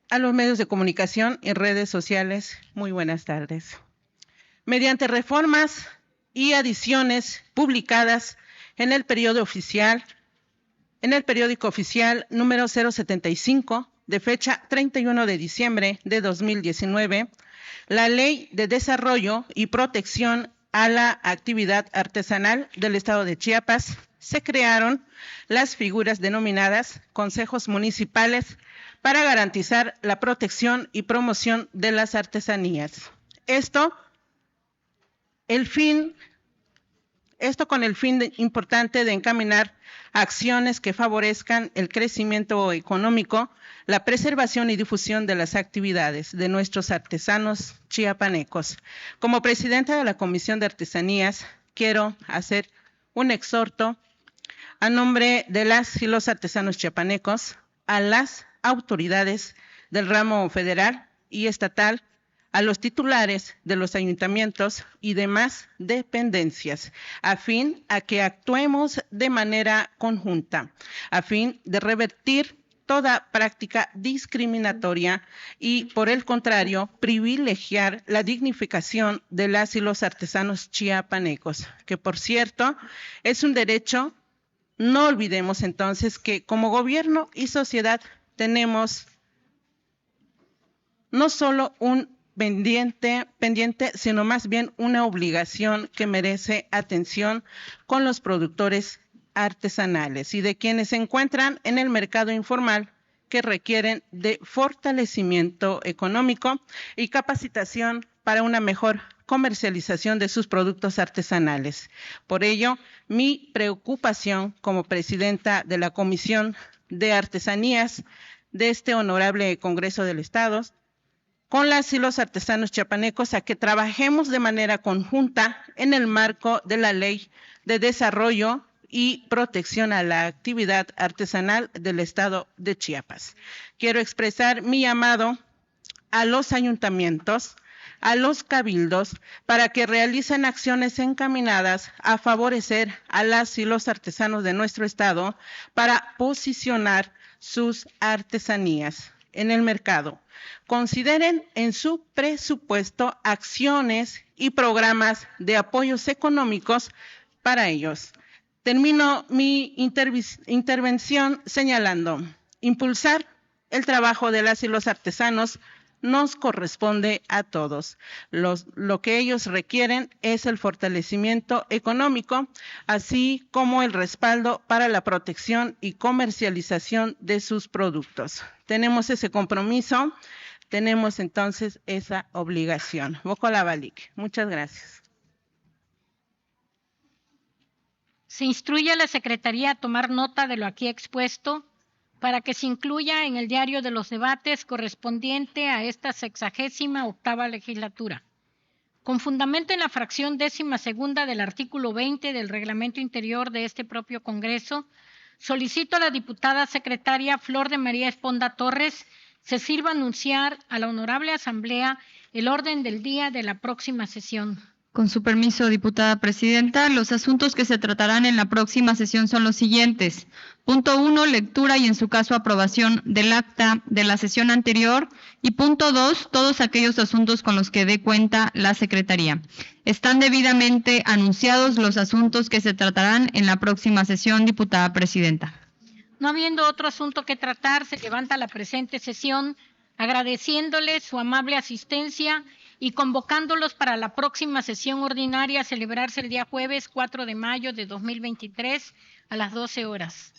a los medios de comunicación y redes sociales. Muy buenas tardes. Mediante reformas y adiciones publicadas en el periódico oficial número 075 de fecha 31 de diciembre de 2019, la Ley de Desarrollo y Protección a la Actividad Artesanal del Estado de Chiapas, se crearon las figuras denominadas consejos municipales para garantizar la protección y promoción de las artesanías. Esto con el fin importante de encaminar acciones que favorezcan el crecimiento económico, la preservación y difusión de las actividades de nuestros artesanos chiapanecos. Como presidenta de la Comisión de Artesanías, quiero hacer un exhorto a nombre de las y los artesanos chiapanecos a las autoridades del ramo federal y estatal, a los titulares de los ayuntamientos y demás dependencias, a fin a que actuemos de manera conjunta, a fin de revertir toda práctica discriminatoria y, por el contrario, privilegiar la dignificación de las y los artesanos chiapanecos, que por cierto es un derecho. No olvidemos entonces que como gobierno y sociedad tenemos no solo un pendiente, sino más bien una obligación que merece atención con los productores artesanales y de quienes se encuentran en el mercado informal, que requieren de fortalecimiento económico y capacitación para una mejor comercialización de sus productos artesanales. Por ello, mi preocupación como presidenta de la Comisión de Artesanías de este honorable Congreso del Estado, con las y los artesanos chiapanecos a que trabajemos de manera conjunta en el marco de la Ley de Desarrollo y Protección a la Actividad Artesanal del Estado de Chiapas. Quiero expresar mi llamado a los ayuntamientos, a los cabildos, para que realicen acciones encaminadas a favorecer a las y los artesanos de nuestro estado para posicionar sus artesanías en el mercado. Consideren en su presupuesto acciones y programas de apoyos económicos para ellos. Termino mi intervención señalando, impulsar el trabajo de las y los artesanos nos corresponde a todos. Lo que ellos requieren es el fortalecimiento económico, así como el respaldo para la protección y comercialización de sus productos. Tenemos ese compromiso, tenemos entonces esa obligación. Bocolabalik. Muchas gracias. Se instruye a la Secretaría a tomar nota de lo aquí expuesto para que se incluya en el diario de los debates correspondiente a esta 68ª legislatura. Con fundamento en la fracción 12ª del artículo 20 del reglamento interior de este propio Congreso, solicito a la diputada secretaria Flor de María Esponda Torres se sirva anunciar a la Honorable Asamblea el orden del día de la próxima sesión. Con su permiso, diputada presidenta, los asuntos que se tratarán en la próxima sesión son los siguientes. Punto 1, lectura y en su caso aprobación del acta de la sesión anterior. Y punto 2, todos aquellos asuntos con los que dé cuenta la Secretaría. Están debidamente anunciados los asuntos que se tratarán en la próxima sesión, diputada presidenta. No habiendo otro asunto que tratar, se levanta la presente sesión agradeciéndole su amable asistencia y convocándolos para la próxima sesión ordinaria a celebrarse el día jueves 4 de mayo de 2023 a las 12 horas.